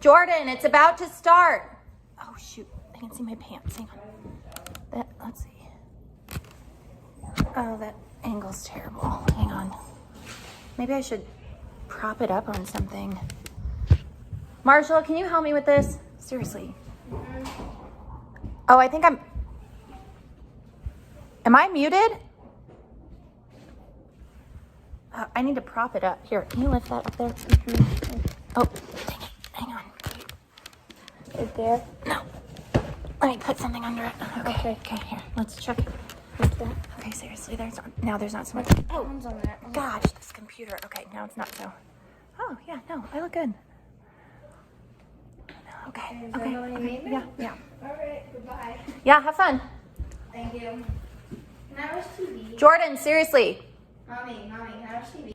Jordan, it's about to start. Oh shoot, I can see my pants. Hang on. Let's see. Oh, that angle's terrible. Hang on. Maybe I should prop it up on something. Marshall, can you help me with this? Seriously. Oh, I think am I muted? I need to prop it up. Here, can you lift that up there? Oh, dang it. Hang on. Right there? No. Let me put something under it. Okay, here. Let's check it. Okay, seriously, there's not so much. Oh, on there. Gosh, this computer. Okay, now it's not so. Oh, yeah, no, I look good. Okay. Yeah. All right, goodbye. Yeah, have fun. Thank you. Can I watch TV? Jordan, seriously. Mommy, can I watch TV?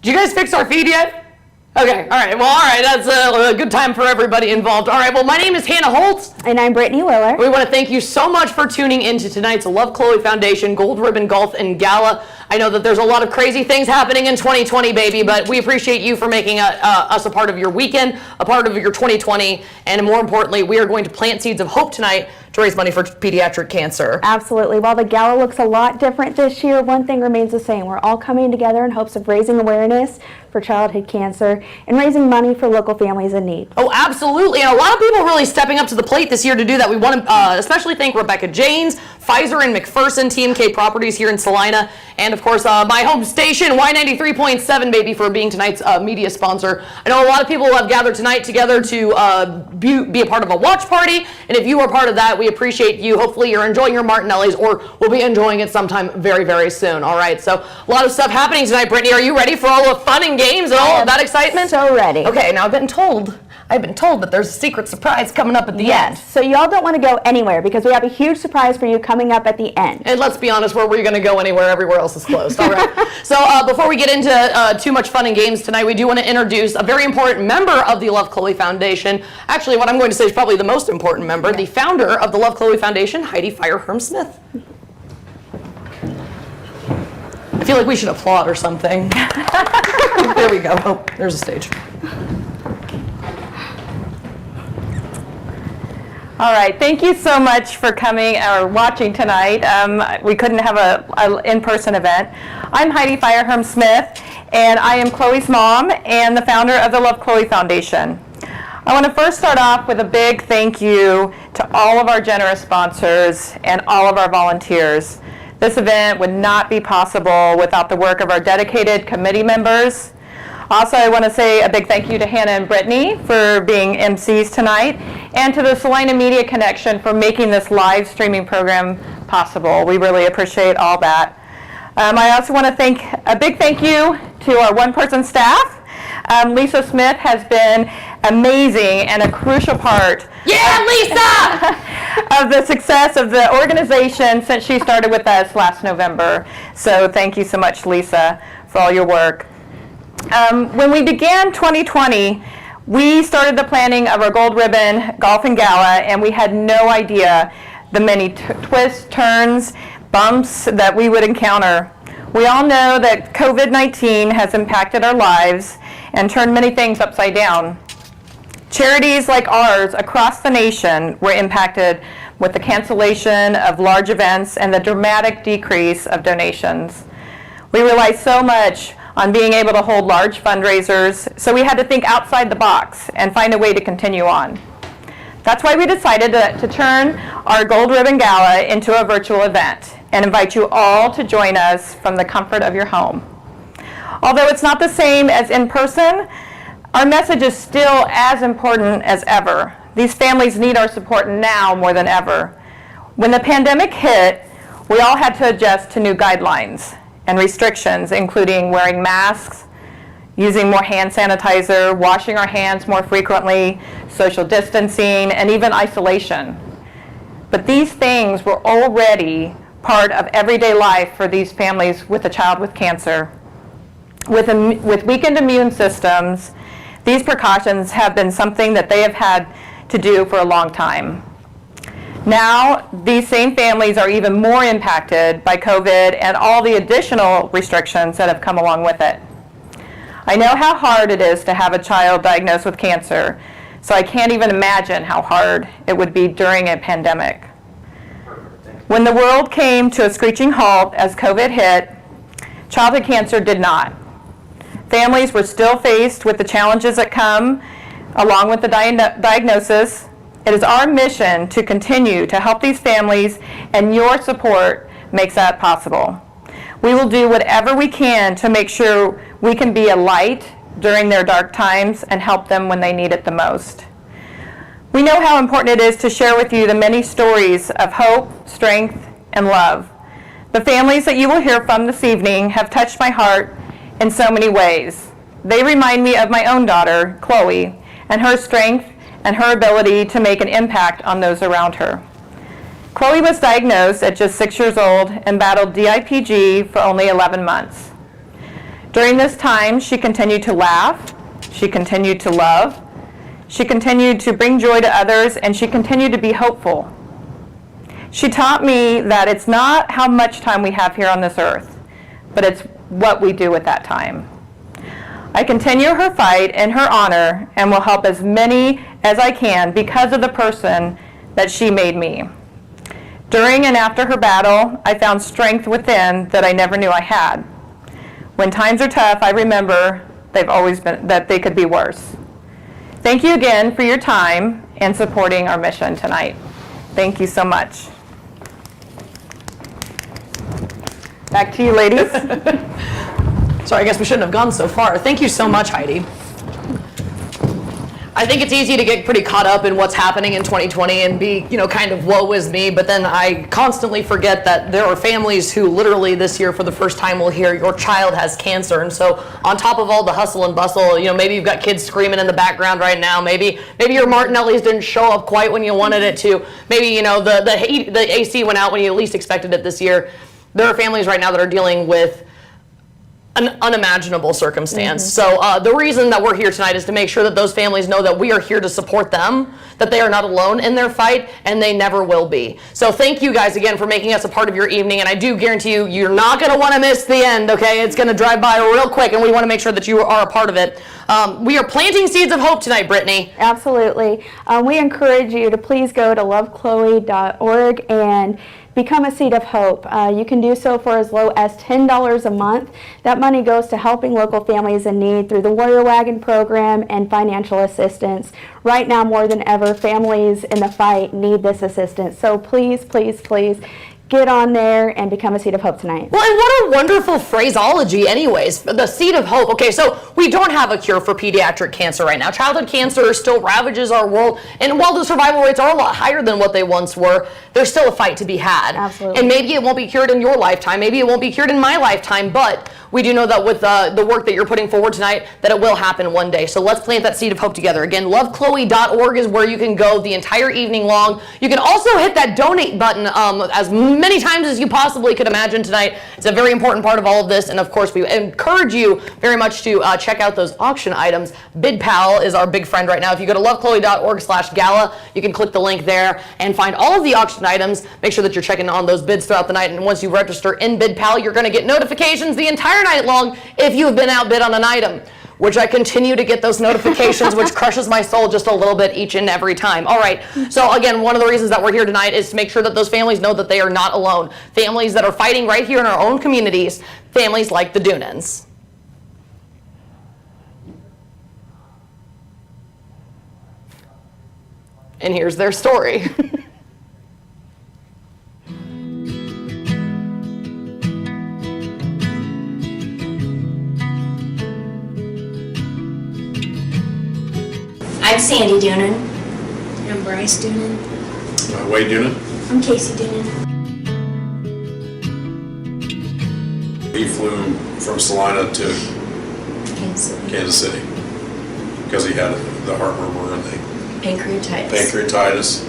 Did you guys fix our feed yet? Okay, all right, that's a good time for everybody involved. All right, well, my name is Hannah Holtz. And I'm Brittany Willer. We want to thank you so much for tuning into tonight's Love Chloe Foundation Gold Ribbon Golf and Gala. I know that there's a lot of crazy things happening in 2020, baby, but we appreciate you for making us a part of your weekend, a part of your 2020, and more importantly, we are going to plant seeds of hope tonight to raise money for pediatric cancer. Absolutely. While the gala looks a lot different this year, one thing remains the same. We're all coming together in hopes of raising awareness for childhood cancer and raising money for local families in need. Oh, absolutely. And a lot of people really stepping up to the plate this year to do that. We want to especially thank Rebecca Janes, Pfizer and McPherson, TMK Properties here in Salina, and of course my home station, Y93.7, baby, for being tonight's media sponsor. I know a lot of people have gathered tonight together to be a part of a watch party, and if you are part of that, we appreciate you. Hopefully you're enjoying your Martinellis, or will be enjoying it sometime very, very soon. All right, so a lot of stuff happening tonight. Brittany, are you ready for all the fun and games and all of that excitement? So ready. Okay, now I've been told that there's a secret surprise coming up at the end. So y'all don't want to go anywhere because we have a huge surprise for you coming up at the end. And let's be honest, where were you going to go anywhere? Everywhere else is closed. All right. So before we get into too much fun and games tonight, we do want to introduce a very important member of the Love Chloe Foundation. Actually, what I'm going to say is probably the most important member, the founder of the Love Chloe Foundation, Heidi Fireherm-Smith. I feel like we should applaud or something. There we go. Oh, there's a stage. All right, thank you so much for coming or watching tonight. We couldn't have an in-person event. I'm Heidi Fireherm-Smith, and I am Chloe's mom and the founder of the Love Chloe Foundation. I want to first start off with a big thank you to all of our generous sponsors and all of our volunteers. This event would not be possible without the work of our dedicated committee members. Also, I want to say a big thank you to Hannah and Brittany for being MCs tonight, and to the Salina Media Connection for making this live streaming program possible. We really appreciate all that. I also want to thank a big thank you to our one-person staff. Lisa Smith has been amazing and a crucial part of the success of the organization since she started with us last November. So thank you so much, Lisa, for all your work. When we began 2020, we started the planning of our Gold Ribbon Golf and Gala, and we had no idea the many twists, turns, bumps that we would encounter. We all know that COVID-19 has impacted our lives and turned many things upside down. Charities like ours across the nation were impacted with the cancellation of large events and the dramatic decrease of donations. We relied so much on being able to hold large fundraisers, so we had to think outside the box and find a way to continue on. That's why we decided to turn our Gold Ribbon Gala into a virtual event and invite you all to join us from the comfort of your home. Although it's not the same as in person, our message is still as important as ever. These families need our support now more than ever. When the pandemic hit, we all had to adjust to new guidelines and restrictions, including wearing masks, using more hand sanitizer, washing our hands more frequently, social distancing, and even isolation. But these things were already part of everyday life for these families with a child with cancer. With weakened immune systems, these precautions have been something that they have had to do for a long time. Now, these same families are even more impacted by COVID and all the additional restrictions that have come along with it. I know how hard it is to have a child diagnosed with cancer, so I can't even imagine how hard it would be during a pandemic. When the world came to a screeching halt as COVID hit, childhood cancer did not. Families were still faced with the challenges that come along with the diagnosis. It is our mission to continue to help these families, and your support makes that possible. We will do whatever we can to make sure we can be a light during their dark times and help them when they need it the most. We know how important it is to share with you the many stories of hope, strength, and love. The families that you will hear from this evening have touched my heart in so many ways. They remind me of my own daughter, Chloe, and her strength and her ability to make an impact on those around her. Chloe was diagnosed at just 6 years old and battled DIPG for only 11 months. During this time, she continued to laugh, she continued to love, she continued to bring joy to others, and she continued to be hopeful. She taught me that it's not how much time we have here on this earth, but it's what we do with that time. I continue her fight in her honor and will help as many as I can because of the person that she made me. During and after her battle, I found strength within that I never knew I had. When times are tough, I remember that they could be worse. Thank you again for your time and supporting our mission tonight. Thank you so much. Back to you, ladies. So I guess we shouldn't have gone so far. Thank you so much, Heidi. I think it's easy to get pretty caught up in what's happening in 2020 and be, kind of woe is me, but then I constantly forget that there are families who literally this year for the first time will hear your child has cancer. And so on top of all the hustle and bustle, maybe you've got kids screaming in the background right now. Maybe your Martinelli's didn't show up quite when you wanted it to. Maybe, the AC went out when you least expected it this year. There are families right now that are dealing with an unimaginable circumstance. So the reason that we're here tonight is to make sure that those families know that we are here to support them, that they are not alone in their fight, and they never will be. So thank you guys again for making us a part of your evening, and I do guarantee you, you're not going to want to miss the end, okay? It's going to drive by real quick, and we want to make sure that you are a part of it. We are planting seeds of hope tonight, Brittany. Absolutely. We encourage you to please go to lovechloe.org and become a seed of hope. You can do so for as low as $10 a month. That money goes to helping local families in need through the Warrior Wagon program and financial assistance. Right now, more than ever, families in the fight need this assistance. So please, please, please, get on there and become a seed of hope tonight. Well, and what a wonderful phraseology anyways, the seed of hope. Okay, so we don't have a cure for pediatric cancer right now. Childhood cancer still ravages our world, and while the survival rates are a lot higher than what they once were, there's still a fight to be had. Absolutely. And maybe it won't be cured in your lifetime, maybe it won't be cured in my lifetime, but we do know that with the work that you're putting forward tonight, that it will happen one day. So let's plant that seed of hope together. Again, lovechloe.org is where you can go the entire evening long. You can also hit that donate button as many times as you possibly could imagine tonight. It's a very important part of all of this. And of course, we encourage you very much to check out those auction items. BidPal is our big friend right now. If you go to lovechloe.org/gala, you can click the link there and find all of the auction items. Make sure that you're checking on those bids throughout the night. And once you register in BidPal, you're going to get notifications the entire night long if you have been outbid on an item, which I continue to get those notifications, which crushes my soul just a little bit each and every time. All right, so again, one of the reasons that we're here tonight is to make sure that those families know that they are not alone. Families that are fighting right here in our own communities, families like the Dunans. And here's their story. I'm Sandy Doonan. I'm Bryce Doonan. Wade Doonan. I'm Casey Doonan. He flew from Salina to Kansas City because he had the heart murmur and pancreatitis,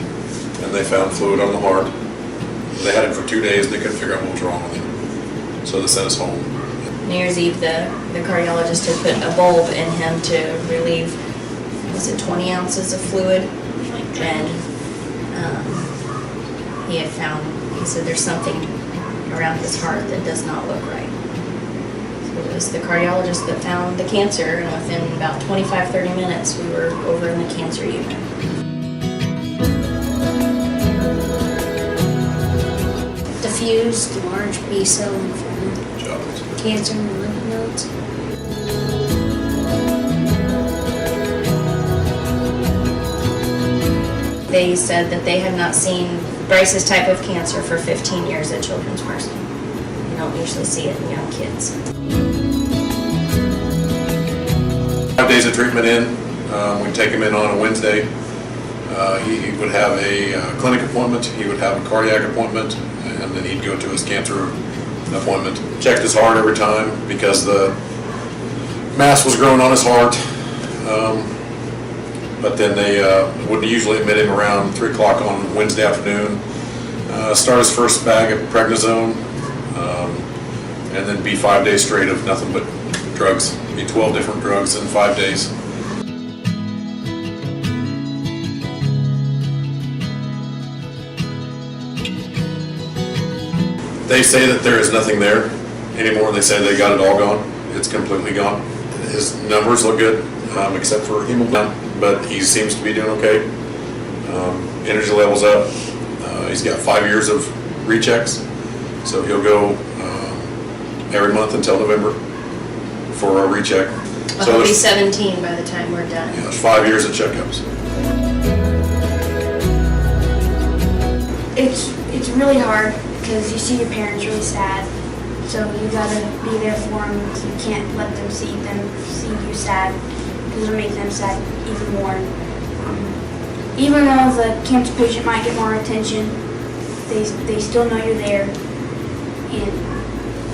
and they found fluid on the heart. They had him for 2 days. They couldn't figure out what was wrong with him, so they sent us home. New Year's Eve, the cardiologist had put a bulb in him to relieve, was it 20 ounces of fluid? And he said there's something around his heart that does not look right. So It was the cardiologist that found the cancer, and within about 25-30 minutes, we were over in the cancer unit. Diffused large B-cell lymphoma, cancer in the lymph nodes. They said that they had not seen Bryce's type of cancer for 15 years at Children's Mercy. You don't usually see it in young kids. 5 days of treatment in. We'd take him in on a Wednesday. He would have a clinic appointment, he would have a cardiac appointment, and then he'd go to his cancer appointment. Checked his heart every time because the mass was growing on his heart. But then they would usually admit him around 3 o'clock on Wednesday afternoon. Start his first bag of prednisone, and then be 5 days straight of nothing but drugs. Be 12 different drugs in 5 days. They say that there is nothing there anymore. They say they got it all gone. It's completely gone. His numbers look good, except for hemoglobin, but he seems to be doing okay. Energy levels up. He's got 5 years of rechecks, so he'll go every month until November for a recheck. Well, he'll be 17 by the time we're done. Yeah, there's 5 years of checkups. It's really hard because you see your parents really sad, so you gotta be there for them. You can't let them see you sad because it'll make them sad even more. Even though the cancer patient might get more attention, they still know you're there, and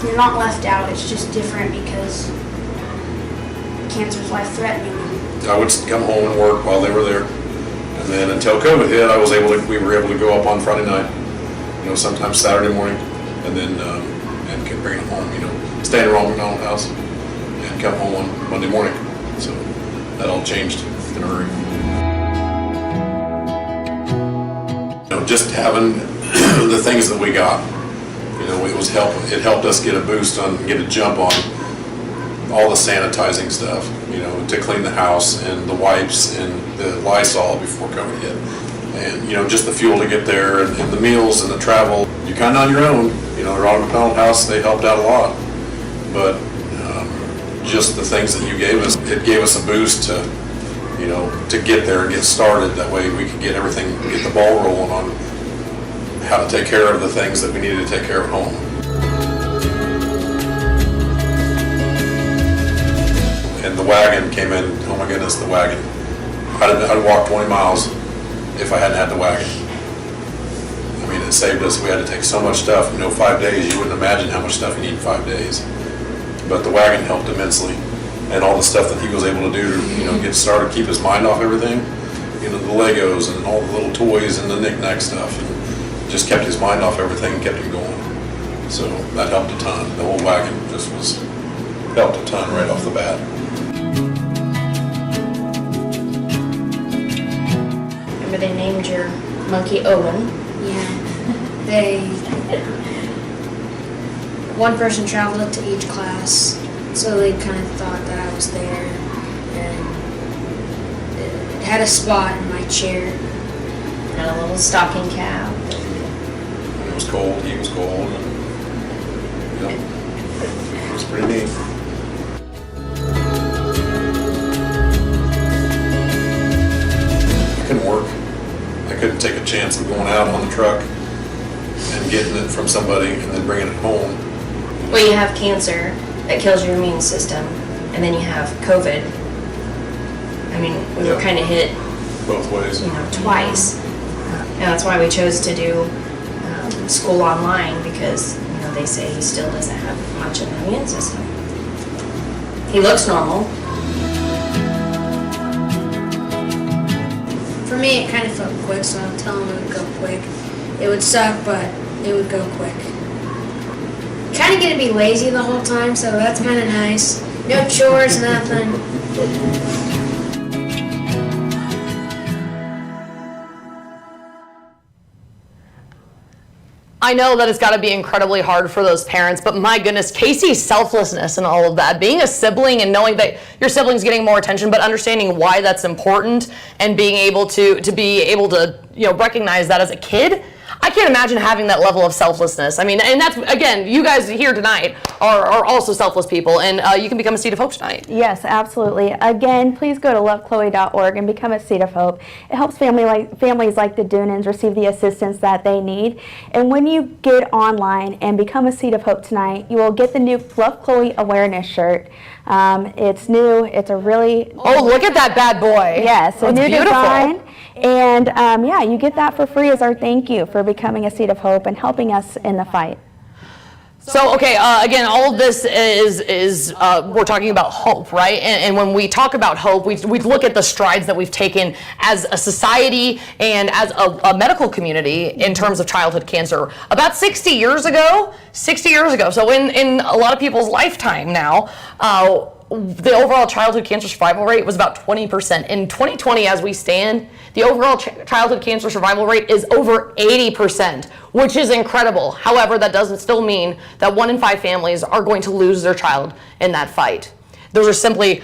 you're not left out. It's just different because cancer's life-threatening. I would come home and work while they were there, and then until COVID hit, we were able to go up on Friday night, sometimes Saturday morning, and then and can bring them home, stay in a Ronald McDonald house, and come home on Monday morning. So that all changed in a hurry. Just having the things that we got, it helped us get a boost get a jump on all the sanitizing stuff, to clean the house, and the wipes and the Lysol before COVID hit. And, just the fuel to get there, and the meals and the travel. You're kind of on your own. The Ronald McDonald House, they helped out a lot. But just the things that you gave us, it gave us a boost to get there and get started. That way we could get the ball rolling on how to take care of the things that we needed to take care of at home. And the wagon came in, oh my goodness, the wagon. I'd walk 20 miles if I hadn't had the wagon. I mean, it saved us. We had to take so much stuff. 5 days, you wouldn't imagine how much stuff you need in 5 days. But the wagon helped immensely. And all the stuff that he was able to do to, get started, keep his mind off everything. The Legos and all the little toys and the knick-knack stuff. And just kept his mind off everything and kept him going. So that helped a ton. The whole wagon just helped a ton right off the bat. Remember they named your monkey Owen? Yeah, one person traveled to each class, so they kind of thought that I was there, and it had a spot in my chair. And a little stocking cap. It was cold, he was cold, and it was pretty neat. I couldn't work. I couldn't take a chance of going out on the truck and getting it from somebody and then bringing it home. Well, you have cancer that kills your immune system, and then you have COVID. I mean, we were kind of hit Both ways. Twice. And that's why we chose to do school online, because they say he still doesn't have much of an immune system. He looks normal. For me, it kind of felt quick, so I'm telling him it would go quick. It would suck, but it would go quick. Kind of get to be lazy the whole time, so that's kind of nice. No chores, nothing. I know that it's got to be incredibly hard for those parents, but my goodness, Casey's selflessness and all of that, being a sibling and knowing that your sibling's getting more attention, but understanding why that's important and being able to recognize that as a kid. I can't imagine having that level of selflessness. I mean, and that's, again, you guys here tonight are also selfless people, and you can become a Seed of Hope tonight. Yes, absolutely. Again, please go to lovechloe.org and become a Seed of Hope. It helps families like the Dunans receive the assistance that they need. And when you get online and become a Seed of Hope tonight, you will get the new Love Chloe awareness shirt. It's new. It's a really... Oh, look at that bad boy. Yes, a new beautiful design. And yeah, you get that for free as our thank you for becoming a Seed of Hope and helping us in the fight. So, okay, again, all of this is we're talking about hope, right? And when we talk about hope, we look at the strides that we've taken as a society and as a medical community in terms of childhood cancer. About 60 years ago, so in a lot of people's lifetime now, the overall childhood cancer survival rate was about 20%. In 2020, as we stand, the overall childhood cancer survival rate is over 80%, which is incredible. However, that doesn't still mean that 1 in 5 families are going to lose their child in that fight. Those are simply,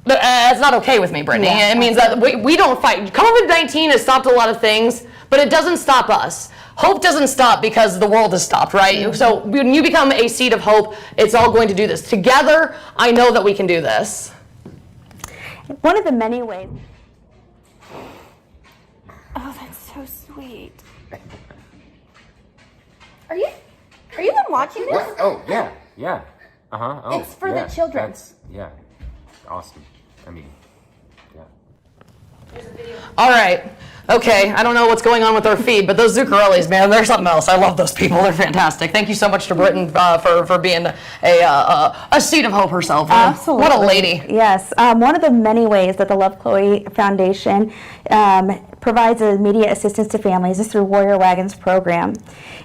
that's not okay with me, Brittany. Yeah, it means that we don't fight. COVID-19 has stopped a lot of things, but it doesn't stop us. Hope doesn't stop because the world has stopped, right? Mm-hmm. So when you become a Seed of Hope, it's all going to do this. Together, I know that we can do this. One of the many ways. Oh, that's so sweet. Are you been watching this? What? Oh, yeah. Uh-huh. Oh, it's for the children. Yeah. Awesome. I mean, yeah. All right. Okay, I don't know what's going on with our feed, but those Zuccarellis, man, they're something else. I love those people. They're fantastic. Thank you so much to Britton for being a Seed of Hope herself. Absolutely. What a lady. Yes. One of the many ways that the Love Chloe Foundation provides immediate assistance to families is through Warrior Wagons program.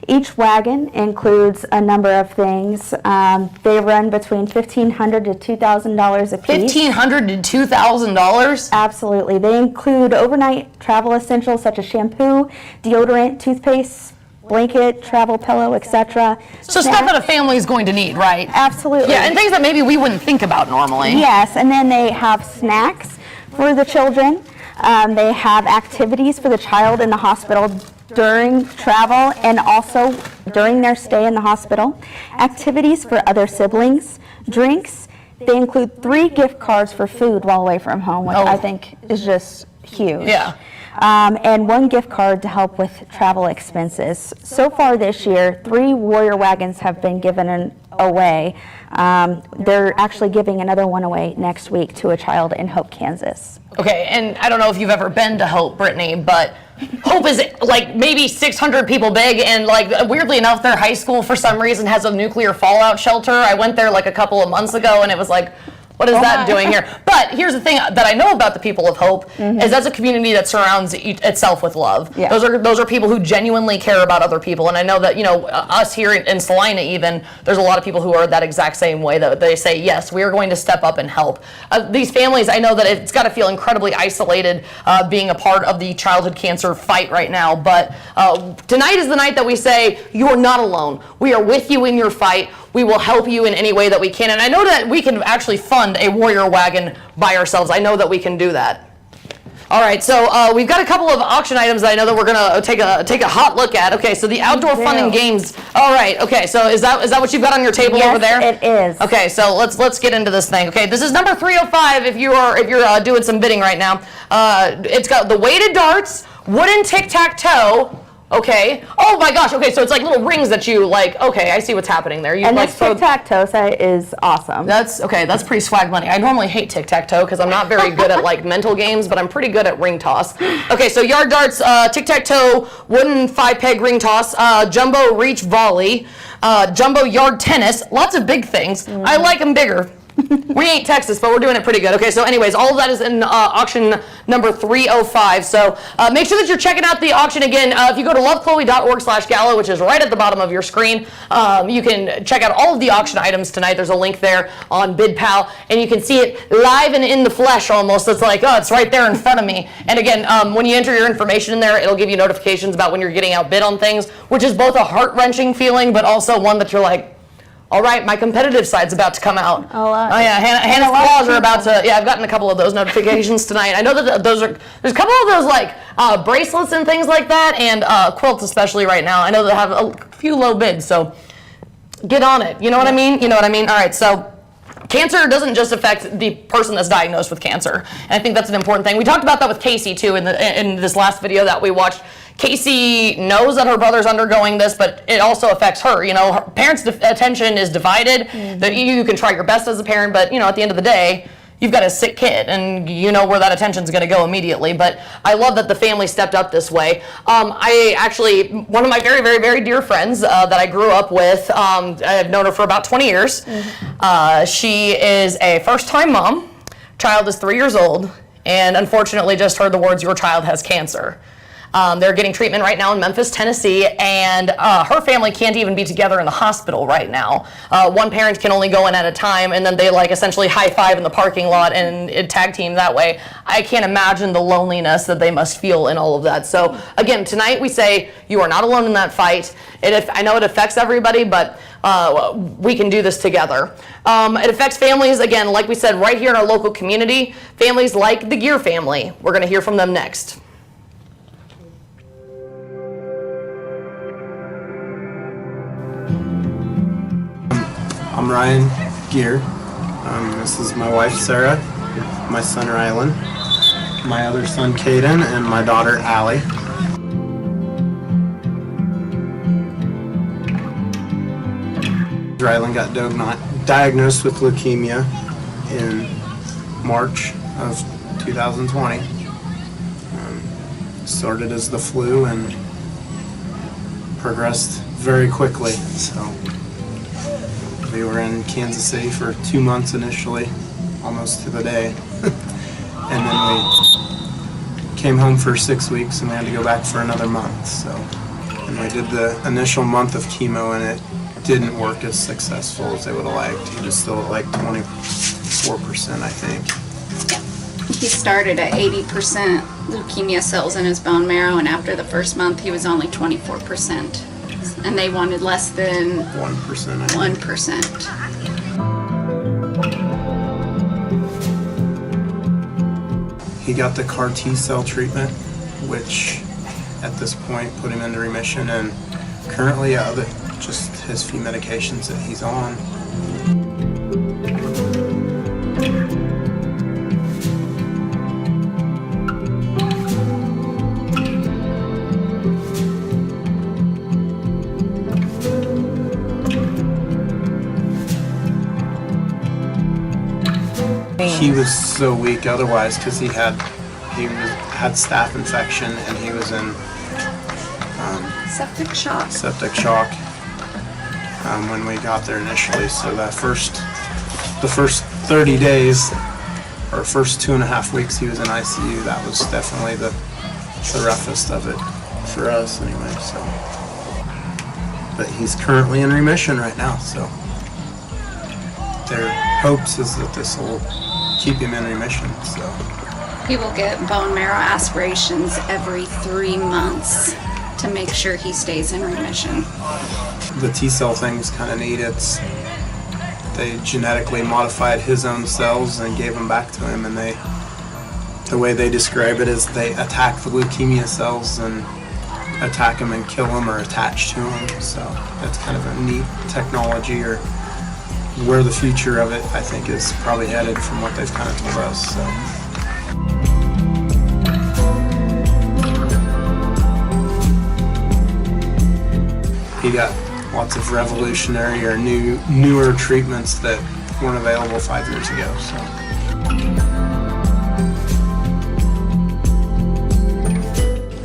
Each wagon includes a number of things. They run between $1,500 to $2,000 a piece. $1,500 to $2,000? Absolutely. They include overnight travel essentials such as shampoo, deodorant, toothpaste, blanket, travel pillow, etc. So stuff that a family is going to need, right? Absolutely. Yeah, and things that maybe we wouldn't think about normally. Yes, and then they have snacks for the children. They have activities for the child in the hospital during travel and also during their stay in the hospital. Activities for other siblings, drinks. They include 3 gift cards for food while away from home, which I think is just huge. Yeah. And 1 gift card to help with travel expenses. So far this year, 3 Warrior Wagons have been given away. They're actually giving another one away next week to a child in Hope, Kansas. Okay, and I don't know if you've ever been to Hope, Brittany, but Hope is like maybe 600 people big, and like weirdly enough, their high school for some reason has a nuclear fallout shelter. I went there like a couple of months ago, and it was like, what is that doing here? But here's the thing that I know about the people of Hope is that's a community that surrounds itself with love. Yeah. Those are people who genuinely care about other people, and I know that us here in Salina even, there's a lot of people who are that exact same way, that they say, yes, we are going to step up and help. These families, I know that it's got to feel incredibly isolated being a part of the childhood cancer fight right now, but tonight is the night that we say, you're not alone. We are with you in your fight. We will help you in any way that we can. And I know that we can actually fund a Warrior Wagon by ourselves. I know that we can do that. All right, so we've got a couple of auction items that I know that we're gonna take a hot look at. Okay, so the outdoor fun and games. All right, okay, so is that what you've got on your table over there? Yes, it is. Okay, so let's get into this thing. Okay, this is number 305 if you're doing some bidding right now. It's got the weighted darts, wooden tic-tac-toe. Okay. Oh my gosh. Okay, so it's like little rings that you like. Okay, I see what's happening there. You And like this tic-tac-toe set is awesome. That's okay. That's pretty swag money. I normally hate tic-tac-toe because I'm not very good at like mental games, but I'm pretty good at ring toss. Okay, so yard darts, tic-tac-toe, wooden 5-peg ring toss, jumbo reach volley, jumbo yard tennis. Lots of big things. I like them bigger. We ain't Texas, but we're doing it pretty good. Okay, so anyways, all of that is in auction number 305. So make sure that you're checking out the auction again. If you go to lovechloe.org/gala, which is right at the bottom of your screen, you can check out all of the auction items tonight. There's a link there on BidPal, and you can see it live and in the flesh almost. It's like, oh, it's right there in front of me. And again, when you enter your information in there, it'll give you notifications about when you're getting outbid on things, which is both a heart-wrenching feeling, but also one that you're like, all right, my competitive side's about to come out. Oh yeah, Hannah's claws are about to. Yeah, I've gotten a couple of those notifications tonight. I know that there's a couple of those like bracelets and things like that, and quilts especially right now. I know they have a few low bids, so get on it. You know what I mean? You know what I mean? All right, so. Cancer doesn't just affect the person that's diagnosed with cancer, and I think that's an important thing. We talked about that with Casey too in this last video that we watched. Casey knows that her brother's undergoing this, but it also affects her. You know, her parents' attention is divided. That you can try your best as a parent, but you know, at the end of the day, you've got a sick kid, and you know where that attention's going to go immediately. But I love that the family stepped up this way. I actually, one of my very, very, very dear friends that I grew up with, I've known her for about 20 years. She is a first-time mom. Child is 3 years old, and unfortunately just heard the words, "Your child has cancer." They're getting treatment right now in Memphis, Tennessee, and her family can't even be together in the hospital right now. One parent can only go in at a time, and then they like essentially high-five in the parking lot and tag team that way. I can't imagine the loneliness that they must feel in all of that. So again, tonight we say you are not alone in that fight. I know it affects everybody, but we can do this together. It affects families, again, like we said, right here in our local community. Families like the Gear family. We're going to hear from them next. I'm Ryan Gear. This is my wife Sarah, my son Rylan, my other son Caden, and my daughter Allie. Rylan got diagnosed with leukemia in March of 2020. Started as the flu and progressed very quickly. So. We were in Kansas City for 2 months initially, almost to the day. And then we came home for 6 weeks and we had to go back for another month. So, and we did the initial month of chemo and it didn't work as successful as they would have liked. He was still at like 24%, I think. He started at 80% leukemia cells in his bone marrow, and after the first month he was only 24%. And they wanted less than 1%. 1%. He got the CAR T-cell treatment, which at this point put him into remission, and currently just his few medications that he's on. He was so weak otherwise because he had staph infection and he was in Septic shock. When we got there initially. So the first 30 days or first 2.5 weeks he was in ICU. That was definitely the roughest of it for us anyway. So, but he's currently in remission right now. So their hopes is that this will keep him in remission. So He will get bone marrow aspirations every 3 months to make sure he stays in remission. The T-cell thing is kind of neat. They genetically modified his own cells and gave them back to him, and the way they describe it is they attack the leukemia cells and attack them and kill them or attach to them. So that's kind of a neat technology, or where the future of it, I think, is probably headed from what they've kind of told us. So. He got lots of revolutionary or newer treatments that weren't available 5 years ago. So.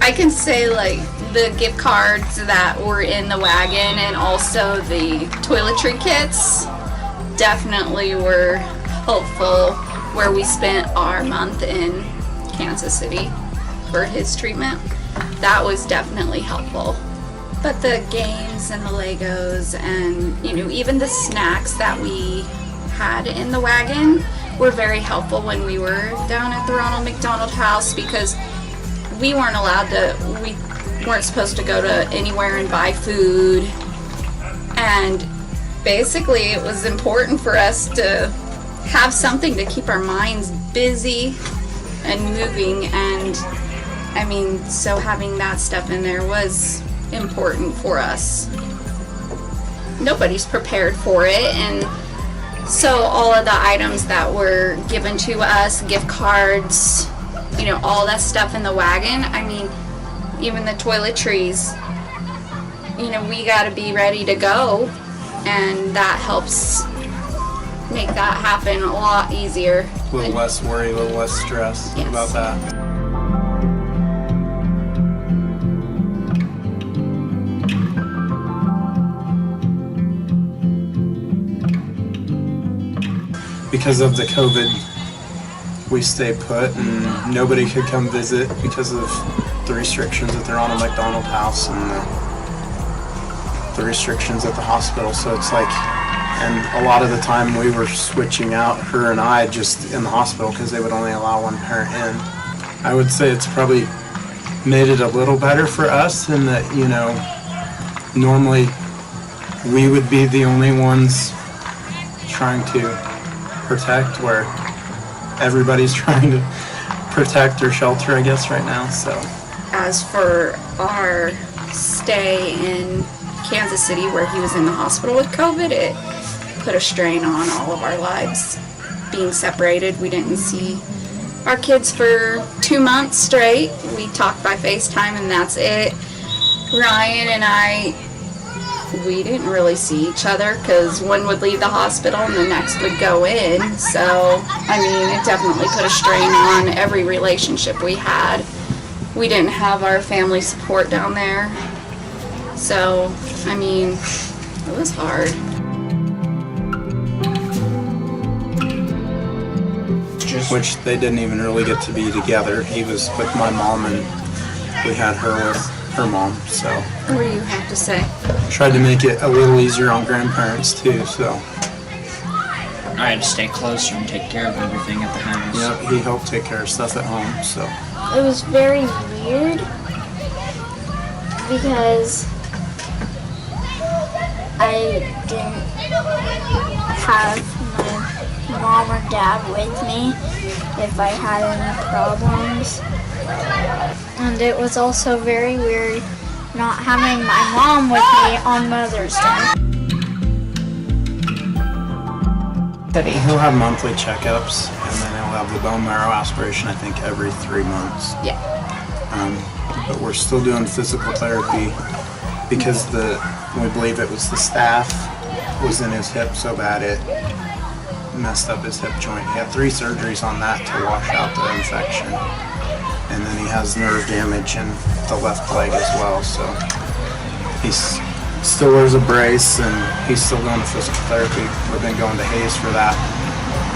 I can say, like, the gift cards that were in the wagon and also the toiletry kits definitely were helpful where we spent our month in Kansas City for his treatment. That was definitely helpful. But the games and the Legos and, you know, even the snacks that we had in the wagon were very helpful when we were down at the Ronald McDonald House, because we weren't supposed to go to anywhere and buy food. And basically it was important for us to have something to keep our minds busy and moving, and I mean, so having that stuff in there was important for us. Nobody's prepared for it, and so all of the items that were given to us, gift cards, you know, all that stuff in the wagon, I mean, even the toiletries, you know, we got to be ready to go, and that helps make that happen a lot easier. A little less worry, a little less stress about that. Because of the COVID, we stay put and nobody could come visit because of the restrictions at the Ronald McDonald House and the restrictions at the hospital. So it's like, and a lot of the time we were switching out, her and I, just in the hospital because they would only allow one parent in. I would say it's probably made it a little better for us in that, you know, normally we would be the only ones trying to protect, where everybody's trying to protect or shelter, I guess, right now. So as for our stay in Kansas City where he was in the hospital with COVID, it put a strain on all of our lives. Being separated, we didn't see our kids for 2 months straight. We talked by FaceTime and that's it. Ryan and I, we didn't really see each other because one would leave the hospital and the next would go in. So, I mean, it definitely put a strain on every relationship we had. We didn't have our family support down there. So, I mean, it was hard. which they didn't even really get to be together. He was with my mom and we had her with her mom, so. What do you have to say? Tried to make it a little easier on grandparents too, so. I had to stay closer and take care of everything at the house. Yep, he helped take care of stuff at home, so. It was very weird because I didn't have my mom or dad with me if I had any problems. And it was also very weird not having my mom with me on Mother's Day. He'll have monthly checkups, and then he'll have the bone marrow aspiration, I think, every 3 months. Yeah. But we're still doing physical therapy because we believe it was the staph was in his hip so bad it messed up his hip joint. He had 3 surgeries on that to wash out the infection. And then he has nerve damage in the left leg as well, so he still wears a brace and he's still going to physical therapy. We've been going to Hayes for that.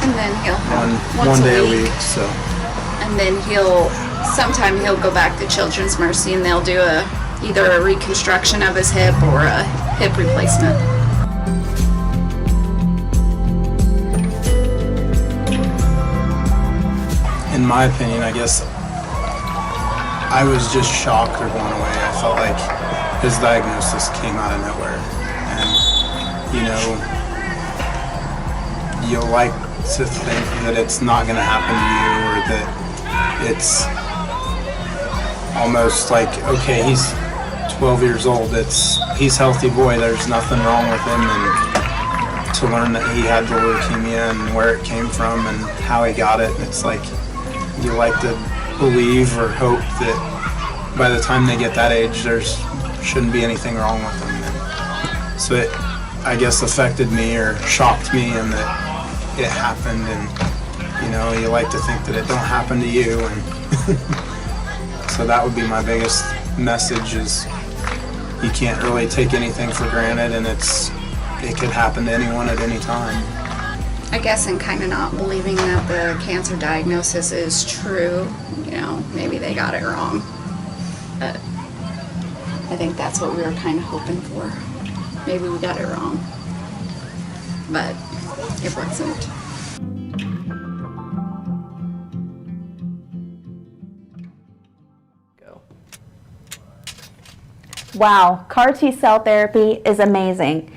And then he'll have one day a week, so. And then sometime he'll go back to Children's Mercy and they'll do either a reconstruction of his hip or a hip replacement. In my opinion, I guess I was just shocked or blown away. I felt like his diagnosis came out of nowhere. And, you'll like to think that it's not going to happen to you, or that it's almost like, okay, he's 12 years old, he's healthy boy, there's nothing wrong with him, and to learn that he had the leukemia and where it came from and how he got it, it's like, you like to believe or hope that by the time they get that age, there shouldn't be anything wrong with them. And so it, I guess, affected me or shocked me in that it happened, and you like to think that it don't happen to you, and so that would be my biggest message: is you can't really take anything for granted, and it could happen to anyone at any time. I guess in kind of not believing that the cancer diagnosis is true, you know, maybe they got it wrong. But I think that's what we were kind of hoping for. Maybe we got it wrong, but it wasn't. Wow, CAR T-cell therapy is amazing.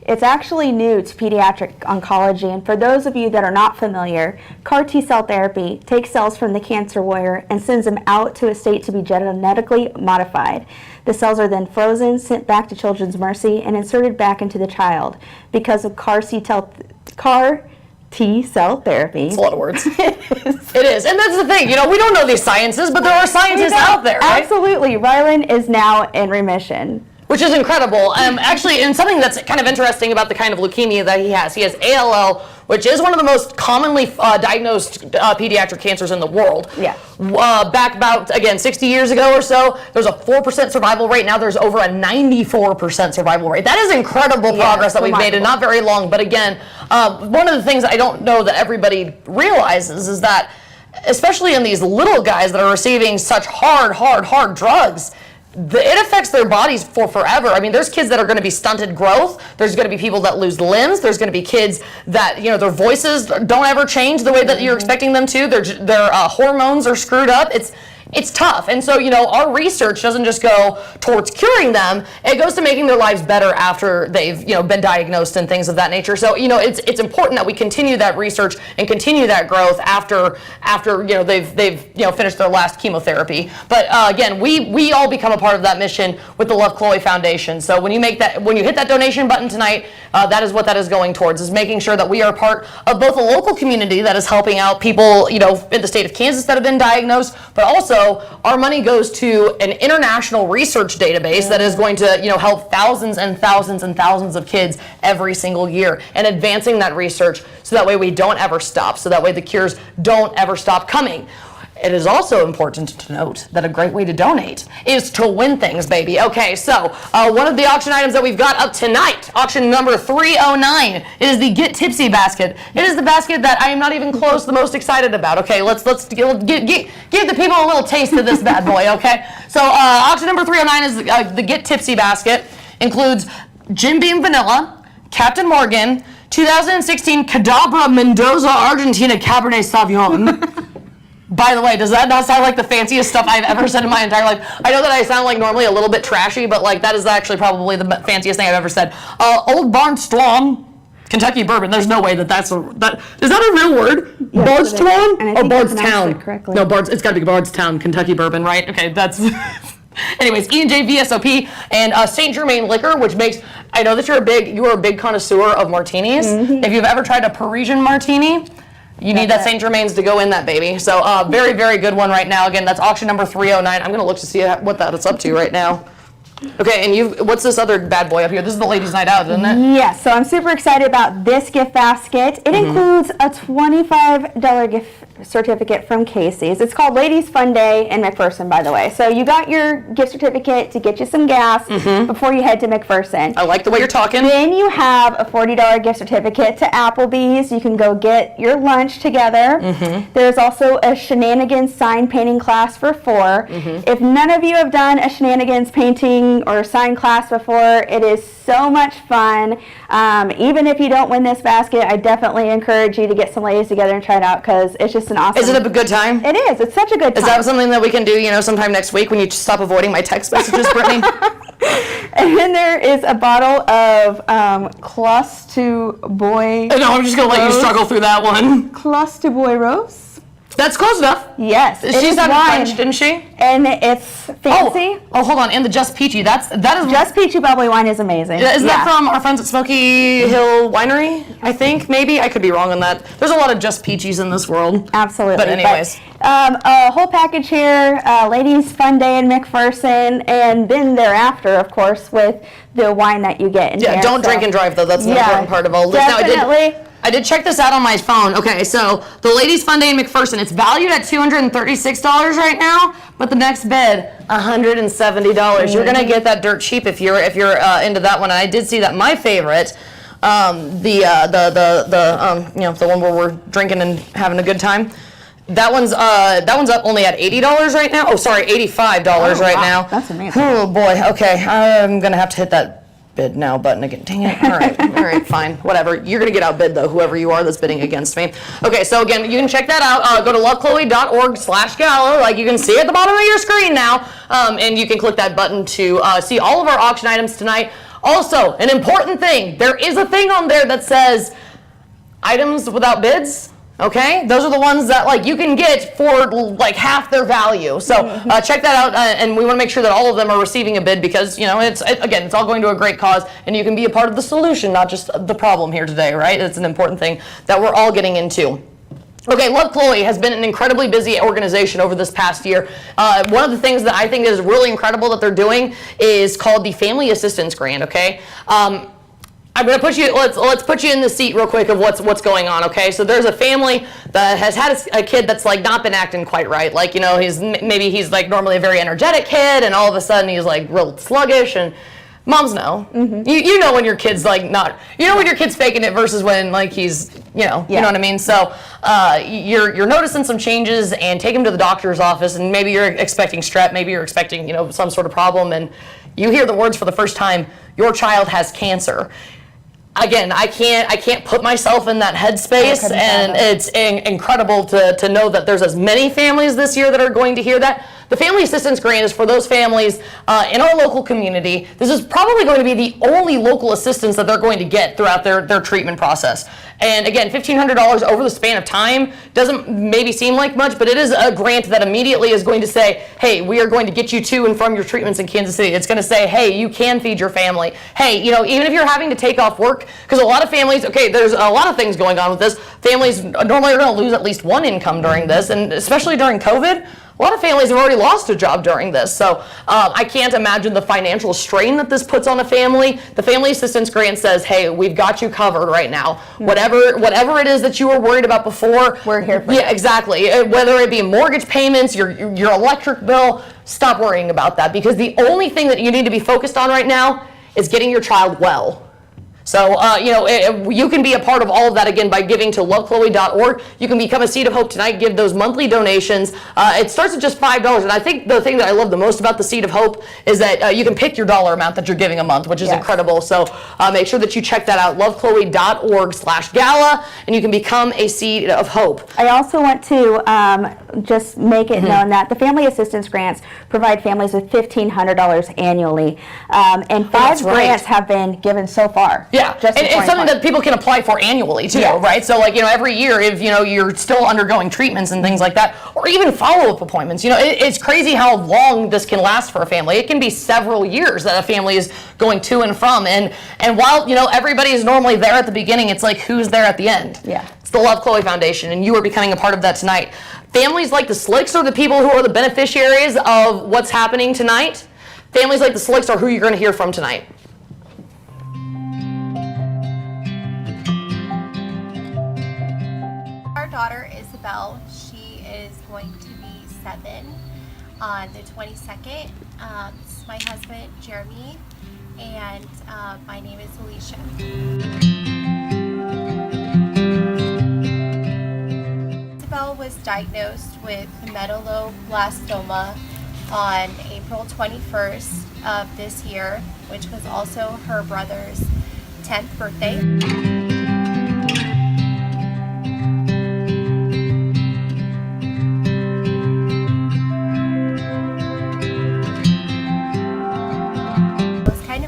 It's actually new to pediatric oncology, and for those of you that are not familiar, CAR T-cell therapy takes cells from the cancer warrior and sends them out to a state to be genetically modified. The cells are then frozen, sent back to Children's Mercy, and inserted back into the child. Because of CAR T-cell therapy. It's a lot of words. It is. And that's the thing, you know, we don't know these sciences, but there are scientists out there, right? Absolutely. Rylan is now in remission. Which is incredible. Actually, and something that's kind of interesting about the kind of leukemia that he has ALL, which is one of the most commonly diagnosed pediatric cancers in the world. Yeah. Back about, again, 60 years ago or so, there's a 4% survival rate. Now there's over a 94% survival rate. That is incredible progress that we've made in not very long. But again, one of the things I don't know that everybody realizes is that, especially in these little guys that are receiving such hard drugs, it affects their bodies for forever. I mean, there's kids that are going to be stunted growth. There's going to be people that lose limbs. There's going to be kids that, you know, their voices don't ever change the way that you're expecting them to. Their hormones are screwed up. It's tough. And so, you know, our research doesn't just go towards curing them. It goes to making their lives better after they've, you know, been diagnosed and things of that nature. So, you know, it's important that we continue that research and continue that growth after you know, they've you know, finished their last chemotherapy. But again, we all become a part of that mission with the Love Chloe Foundation. So when you hit that donation button tonight, that is what that is going towards, is making sure that we are part of both a local community that is helping out people, you know, in the state of Kansas that have been diagnosed, but also our money goes to an international research database that is going to, you know, help thousands and thousands and thousands of kids every single year, and advancing that research so that way we don't ever stop, so that way the cures don't ever stop coming. It is also important to note that a great way to donate is to win things, baby. Okay, so one of the auction items that we've got up tonight, auction number 309, is the Get Tipsy basket. It is the basket that I am not even close the most excited about. Okay, let's give the people a little taste of this bad boy, okay? So auction number 309 is the Get Tipsy basket. Includes Jim Beam Vanilla, Captain Morgan, 2016 Cadabra Mendoza Argentina Cabernet Sauvignon. By the way, does that not sound like the fanciest stuff I've ever said in my entire life? I know that I sound like normally a little bit trashy, but like that is actually probably the fanciest thing I've ever said. Old Barn Strong, Kentucky bourbon. There's no way that is that a real word? Yes, Bardstown or Bardstown? Correctly. No, it's got to be Bardstown, Kentucky bourbon, right? Okay, that's. Anyways, E&J VSOP and St. Germain Liquor, which makes, I know that you are a big connoisseur of martinis. If you've ever tried a Parisian martini, you need that St. Germain's to go in that baby. So very, very good one right now. Again, that's auction number 309. I'm going to look to see what that's up to right now. Okay, and what's this other bad boy up here? This is the ladies' night out, isn't it? Yes, so I'm super excited about this gift basket. It includes a $25 gift certificate from Casey's. It's called Ladies Fun Day in McPherson, by the way. So you got your gift certificate to get you some gas before you head to McPherson. I like the way you're talking. Then you have a $40 gift certificate to Applebee's. You can go get your lunch together. There's also a shenanigans sign painting class for 4. If none of you have done a shenanigans painting or sign class before, it is so much fun. Even if you don't win this basket, I definitely encourage you to get some ladies together and try it out, because it's just an awesome. Is it a good time? It is. It's such a good time. Is that something that we can do, you know, sometime next week when you stop avoiding my text messages, Brittany? And then there is a bottle of Clos to Boy. No, I'm just going to let you struggle through that one. Clos to Boy Rose. That's close enough. Yes. She sounded French, didn't she? And it's fancy. Oh, hold on. And the Just Peachy. That is Just Peachy bubbly wine is amazing. Isn't that from our friends at Smoky Hill Winery? I think, maybe. I could be wrong on that. There's a lot of Just Peachies in this world. Absolutely. But anyways. A whole package here, Ladies Fun Day in McPherson, and then thereafter, of course, with the wine that you get in here. Don't drink and drive, though. That's an important part of all this. Definitely. I did check this out on my phone. Okay, so the Ladies Fun Day in McPherson, it's valued at $236 right now, but the next bid, $170. You're gonna get that dirt cheap if you're into that one. And I did see that my favorite, the one where we're drinking and having a good time. That one's up only at $80 right now. Oh, sorry, $85 right now. That's amazing. Oh boy. Okay, I'm gonna have to hit that bid now button again. Dang it. All right, fine, whatever. You're gonna get outbid though, whoever you are that's bidding against me. Okay, so again, you can check that out. Go to lovechloe.org/gala, like you can see at the bottom of your screen now, and you can click that button to see all of our auction items tonight. Also, an important thing, there is a thing on there that says items without bids. Okay, those are the ones that like you can get for like half their value. So check that out, and we want to make sure that all of them are receiving a bid because it's all going to a great cause, and you can be a part of the solution, not just the problem here today, right? It's an important thing that we're all getting into. Okay, Love Chloe has been an incredibly busy organization over this past year. One of the things that I think is really incredible that they're doing is called the Family Assistance Grant. Okay. I'm gonna put you. Let's put you in the seat real quick of what's going on. Okay, so there's a family that has had a kid that's like not been acting quite right. Like he's like normally a very energetic kid, and all of a sudden he's like real sluggish. And moms know. Mm-hmm. You know when your kid's like not. You know when your kid's faking it versus when like he's you know what I mean. So you're noticing some changes, and take him to the doctor's office, and maybe you're expecting strep, maybe you're expecting some sort of problem, and you hear the words for the first time, your child has cancer. Again, I can't put myself in that headspace, and it's incredible to know that there's as many families this year that are going to hear that. The Family Assistance Grant is for those families in our local community. This is probably going to be the only local assistance that they're going to get throughout their treatment process. And again, $1,500 over the span of time doesn't maybe seem like much, but it is a grant that immediately is going to say, hey, we are going to get you to and from your treatments in Kansas City. It's going to say, hey, you can feed your family. Hey, even if you're having to take off work, because a lot of families, okay, there's a lot of things going on with this. Families normally are going to lose at least one income during this, and especially during COVID. A lot of families have already lost a job during this, so I can't imagine the financial strain that this puts on a family. The Family Assistance Grant says, hey, we've got you covered right now. Whatever it is that you were worried about before, we're here for you. Yeah, exactly. Whether it be mortgage payments, your electric bill, stop worrying about that, because the only thing that you need to be focused on right now is getting your child well. So, you can be a part of all of that, again, by giving to lovechloe.org. You can become a Seed of Hope tonight, give those monthly donations. It starts at just $5. And I think the thing that I love the most about the Seed of Hope is that you can pick your dollar amount that you're giving a month, which is incredible. So make sure that you check that out, lovechloe.org/gala, and you can become a Seed of Hope. I also want to just make it known that the Family Assistance Grants provide families with $1,500 annually. And five grants have been given so far. Yeah, and it's something that people can apply for annually too, right? So like, every year if, you're still undergoing treatments and things like that, or even follow-up appointments, it's crazy how long this can last for a family. It can be several years that a family is going to and from. And while, everybody is normally there at the beginning, it's like, who's there at the end? Yeah. It's the Love Chloe Foundation, and you are becoming a part of that tonight. Families like the Slicks are the people who are the beneficiaries of what's happening tonight. Families like the Slicks are who you're going to hear from tonight. Our daughter Isabel, she is going to be 7 on the 22nd. This is my husband Jeremy, and my name is Alicia. Isabel was diagnosed with medulloblastoma on April 21st of this year, which was also her brother's 10th birthday.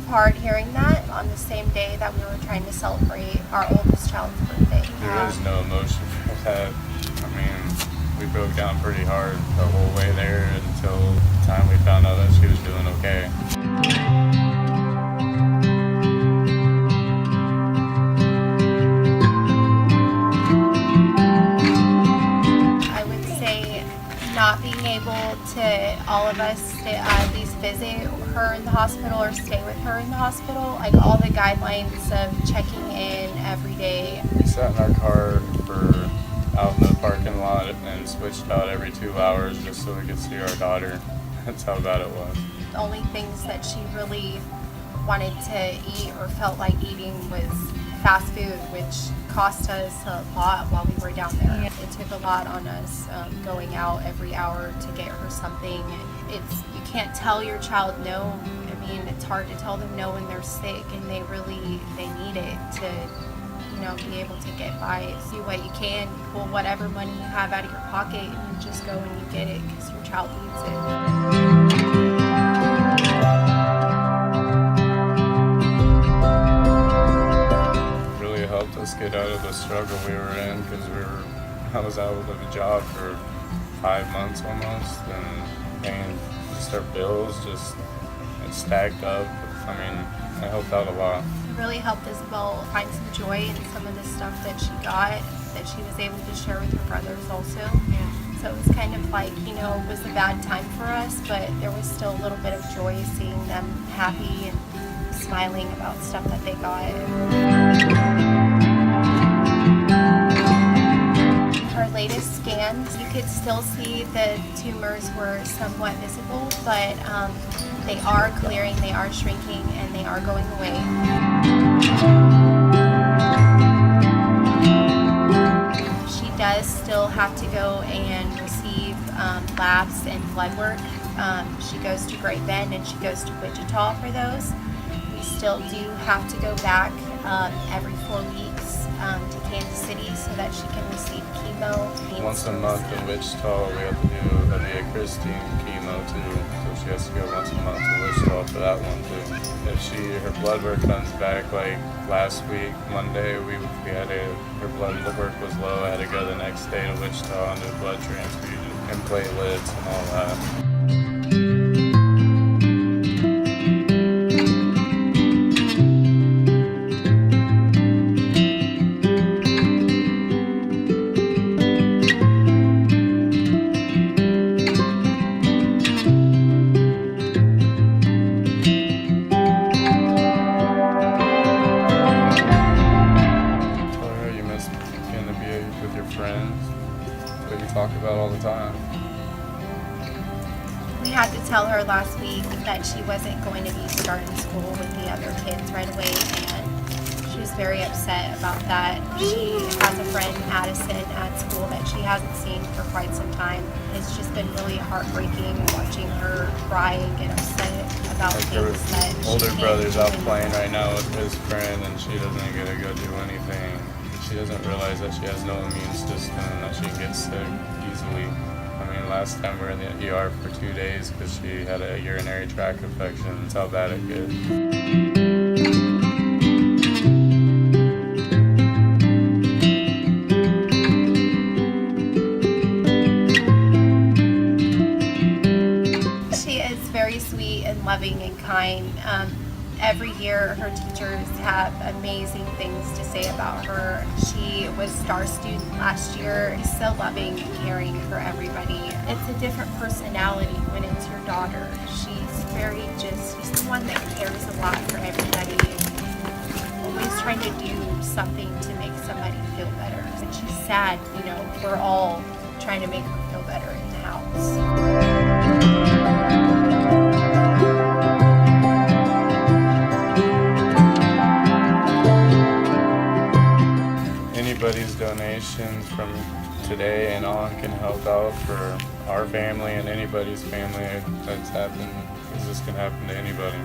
Hard hearing that on the same day that we were trying to celebrate our oldest child's birthday. There is no emotion for that. I mean, we broke down pretty hard the whole way there until the time we found out that she was doing okay. I would say not being able to, all of us, at least visit her in the hospital or stay with her in the hospital, like all the guidelines of checking in every day. We sat in our car out in the parking lot and switched out every 2 hours just so we could see our daughter. That's how bad it was. The only things that she really wanted to eat or felt like eating was fast food, which cost us a lot while we were down there. It took a lot on us going out every hour to get her something. You can't tell your child no. I mean, it's hard to tell them no when they're sick, and they need it to, be able to get by. Do what you can, pull whatever money you have out of your pocket, and you just go and you get it because your child needs it. Helped us get out of the struggle we were in because I was out of a job for 5 months almost, and paying just our bills it stacked up. I mean, it helped out a lot. It really helped Isabel find some joy in some of the stuff that she got, that she was able to share with her brothers also. So it was kind of like, it was a bad time for us, but there was still a little bit of joy seeing them happy and smiling about stuff that they got. Her latest scans, you could still see the tumors were somewhat visible, but they are clearing, they are shrinking, and they are going away. She does still have to go and receive labs and blood work. She goes to Great Bend and she goes to Wichita for those. We still do have to go back every 4 weeks to Kansas City so that she can receive chemo. Once a month in Wichita, we have to do a Christine chemo too, so she has to go once a month to Wichita for that one too. If her blood work comes back like last week, Monday, her blood work was low. I had to go the next day to Wichita and do blood transfusion and platelets and all that. Tell her last week that she wasn't going to be starting school with the other kids right away, and she was very upset about that. She has a friend, Addison, at school that she hasn't seen for quite some time. It's just been really heartbreaking watching her cry and get upset about things that she older can't brother's out do. playing right now with his friend, and she doesn't get to go do anything. She doesn't realize that she has no immune system and that she can get sick easily. Last time we were in the ER for 2 days because she had a urinary tract infection. That's how bad it gets. She is very sweet and loving and kind. Every year her teachers have amazing things to say about her. She was star student last year. She's so loving and caring for everybody. It's a different personality when it's your daughter. She's she's the one that cares a lot for everybody. Always trying to do something to make somebody feel better. When she's sad, we're all trying to make her feel better in the house. Anybody's donations from today and on can help out for our family and anybody's family that's happened, because this can happen to anybody.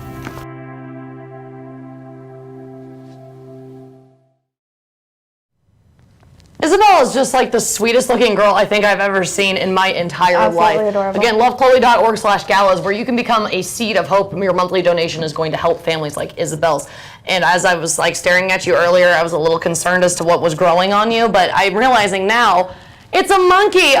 Isabel is just like the sweetest looking girl I think I've ever seen in my entire Absolutely life. adorable. Again, lovechloe.org/galas, where you can become a seed of hope. Your monthly donation is going to help families like Isabel's. And as I was staring at you earlier, I was a little concerned as to what was growing on you, but I'm realizing now it's a monkey.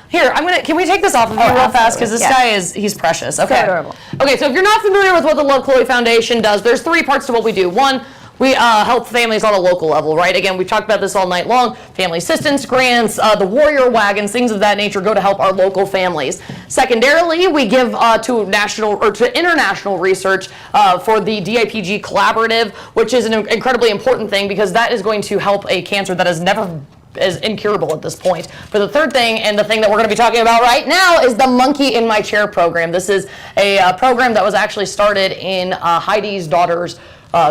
Here, can we take this off of you real fast? Because this guy he's precious. Okay. So adorable. Okay, so if you're not familiar with what the Love Chloe Foundation does, there's 3 parts to what we do. 1, we help families on a local level, right? Again, we've talked about this all night long. Family assistance grants, the warrior wagons, things of that nature go to help our local families. Secondarily, we give to national or to international research for the DIPG Collaborative, which is an incredibly important thing because that is going to help a cancer that has never is incurable at this point. For the third thing, and the thing that we're going to be talking about right now, is the Monkey in My Chair program. This is a program that was actually started in Heidi's daughter's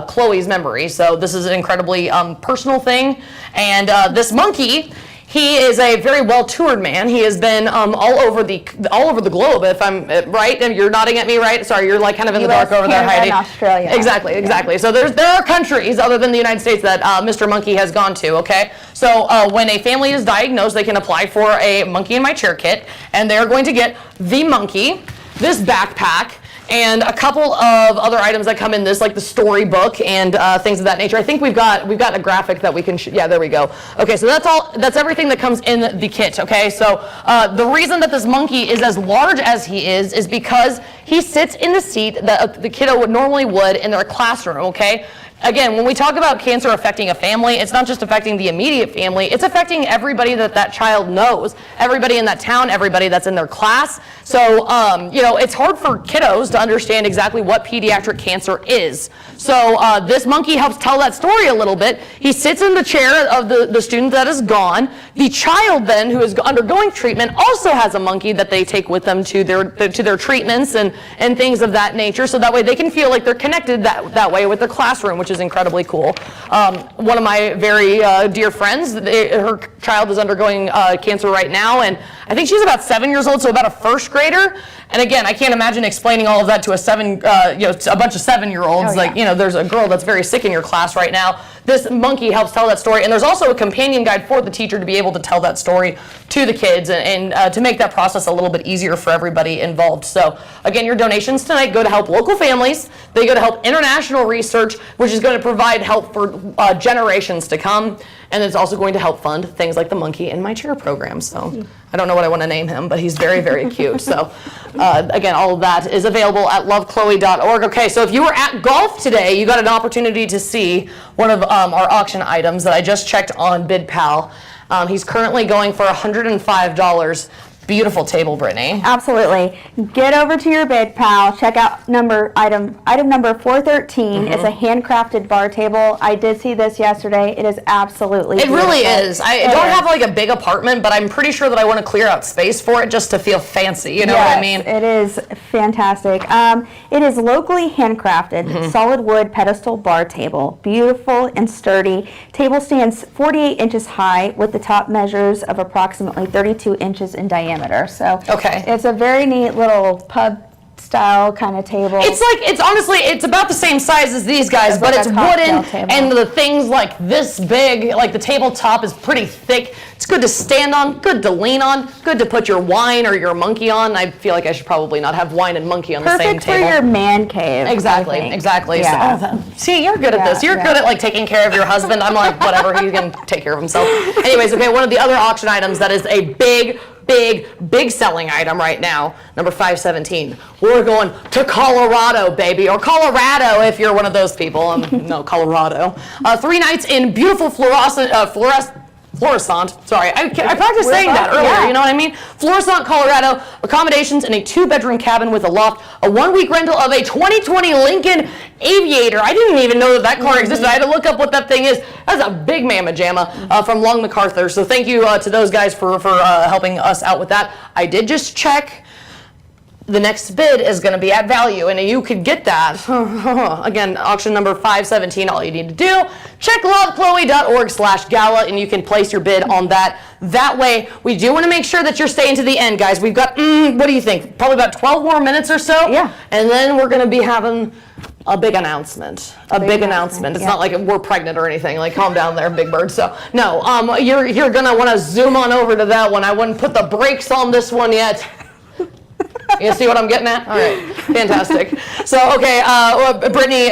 Chloe's memory. So this is an incredibly personal thing. And this monkey, he is a very well-toured man. He has been all over the globe, if I'm right. And you're nodding at me, right? Sorry, you're like kind of in the dark over there, Heidi. And Australia. Exactly. So there are countries other than the United States that Mr. Monkey has gone to, okay? So when a family is diagnosed, they can apply for a Monkey in My Chair kit, and they're going to get the monkey, this backpack, and a couple of other items that come in this, like the storybook and things of that nature. I think we've got a graphic that we can. Yeah, there we go. Okay, so that's everything that comes in the kit. Okay, so the reason that this monkey is as large as he is because he sits in the seat that the kiddo normally would in their classroom. Okay. Again, when we talk about cancer affecting a family, it's not just affecting the immediate family, it's affecting everybody that child knows, everybody in that town, everybody that's in their class. So, it's hard for kiddos to understand exactly what pediatric cancer is. So this monkey helps tell that story a little bit. He sits in the chair of the student that is gone. The child then, who is undergoing treatment, also has a monkey that they take with them to their treatments and things of that nature, so that way they can feel like they're connected that way with their classroom, which is incredibly cool. One of my very dear friends, her child is undergoing cancer right now, and I think she's about 7 years old, so about a first grader. And again, I can't imagine explaining all of that to a bunch of 7-year-olds. There's a girl that's very sick in your class right now. This monkey helps tell that story, and there's also a companion guide for the teacher to be able to tell that story to the kids and to make that process a little bit easier for everybody involved. So again, your donations tonight go to help local families. They go to help international research, which is going to provide help for generations to come. And it's also going to help fund things like the Monkey in My Chair program. So I don't know what I want to name him, but he's very, very cute. So again, all of that is available at lovechloe.org. Okay, so if you were at golf today, you got an opportunity to see one of our auction items that I just checked on BidPal. He's currently going for $105. Beautiful table, Brittany. Absolutely. Get over to your bid pal. Check out item number 413. It's a handcrafted bar table. I did see this yesterday. It is absolutely beautiful. Really is. I don't have like a big apartment, but I'm pretty sure that I want to clear out space for it just to feel fancy. You know what I mean? It is fantastic. It is locally handcrafted, solid wood pedestal bar table. Beautiful and sturdy. Table stands 48 inches high with the top measures of approximately 32 inches in diameter. So it's a very neat little pub style kind of table. It's about the same size as these guys, but it's wooden and the things like this big, like the tabletop is pretty thick. It's good to stand on, good to lean on, good to put your wine or your monkey on. I feel like I should probably not have wine and monkey on the same table. Perfect for your man cave. Exactly. Yeah. So, see, you're good at this. You're good at like taking care of your husband. I'm like, whatever, he can take care of himself. Anyways, okay, one of the other auction items that is a big selling item right now, number 517. We're going to Colorado, baby, or Colorado if you're one of those people. No, Colorado. 3 nights in beautiful Florissant. Sorry, I practiced saying that earlier. You know what I mean? Florissant, Colorado. Accommodations in a 2-bedroom cabin with a loft. A 1-week rental of a 2020 Lincoln Aviator. I didn't even know that car existed. I had to look up what that thing is. That's a big mamma jamma from Long MacArthur. So thank you to those guys for helping us out with that. I did just check. The next bid is going to be at value, and you could get that. Again, auction number 517. All you need to do, check lovechloe.org/gala, and you can place your bid on that. That way, we do want to make sure that you're staying to the end, guys. We've got, what do you think? Probably about 12 more minutes or so? Yeah. And then we're going to be having a big announcement. A big announcement. It's not like we're pregnant or anything. Like, calm down there, Big Bird. So, no, you're going to want to zoom on over to that one. I wouldn't put the brakes on this one yet. You see what I'm getting at? All right, fantastic. So, okay, Brittany,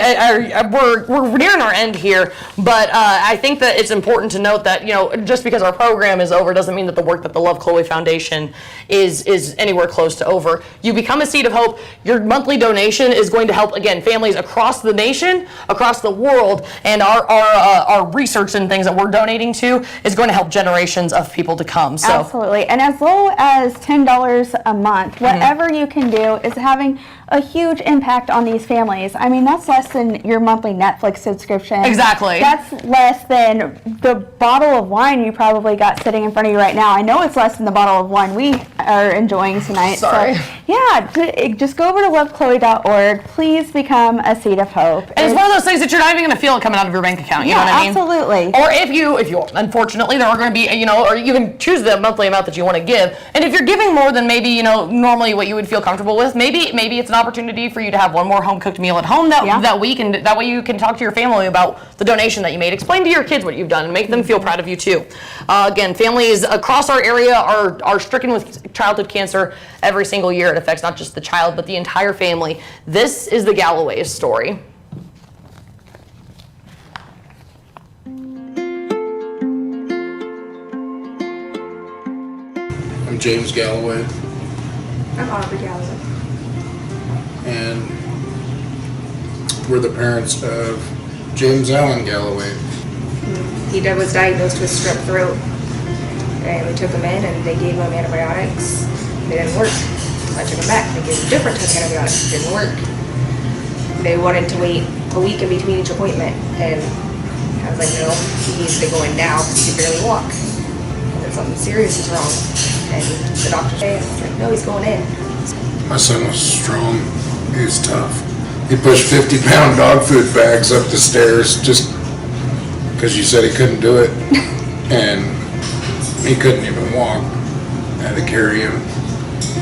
we're nearing our end here, but I think that it's important to note that, just because our program is over doesn't mean that the work that the Love Chloe Foundation is anywhere close to over. You become a Seed of Hope. Your monthly donation is going to help, again, families across the nation, across the world, and our research and things that we're donating to is going to help generations of people to come. So. Absolutely, and as low as $10 a month, whatever whatever you can do is having a huge impact on these families. I mean, that's less than your monthly Netflix subscription. Exactly. That's less than the bottle of wine you probably got sitting in front of you right now. I know it's less than the bottle of wine we are enjoying tonight. Sorry. So, yeah, just go over to lovechloe.org. Please become a seed of hope. And it's one of those things that you're not even going to feel it coming out of your bank account. You know what I mean? Absolutely. Or if you, unfortunately, there are going to be, or you can choose the monthly amount that you want to give. And if you're giving more than maybe, normally what you would feel comfortable with, maybe it's an opportunity for you to have one more home cooked meal at home that week, and that way you can talk to your family about the donation that you made. Explain to your kids what you've done and make them feel proud of you too. Again, families across our area are stricken with childhood cancer every single year. It affects not just the child, but the entire family. This is the Galloway's story. I'm James Galloway, I'm Aubrey Galloway. and we're the parents of James Allen Galloway. He was diagnosed with strep throat, and we took him in and they gave him antibiotics. They didn't work. I took him back. They gave him different type of antibiotics. It didn't work. They wanted to wait a week in between each appointment, and I was like, no, he needs to go in now because he can barely walk. And then something serious is wrong. And the doctor said, no, he's going in. My son was strong. He was tough. He pushed 50-pound dog food bags up the stairs just because you said he couldn't do it. And he couldn't even walk. I had to carry him.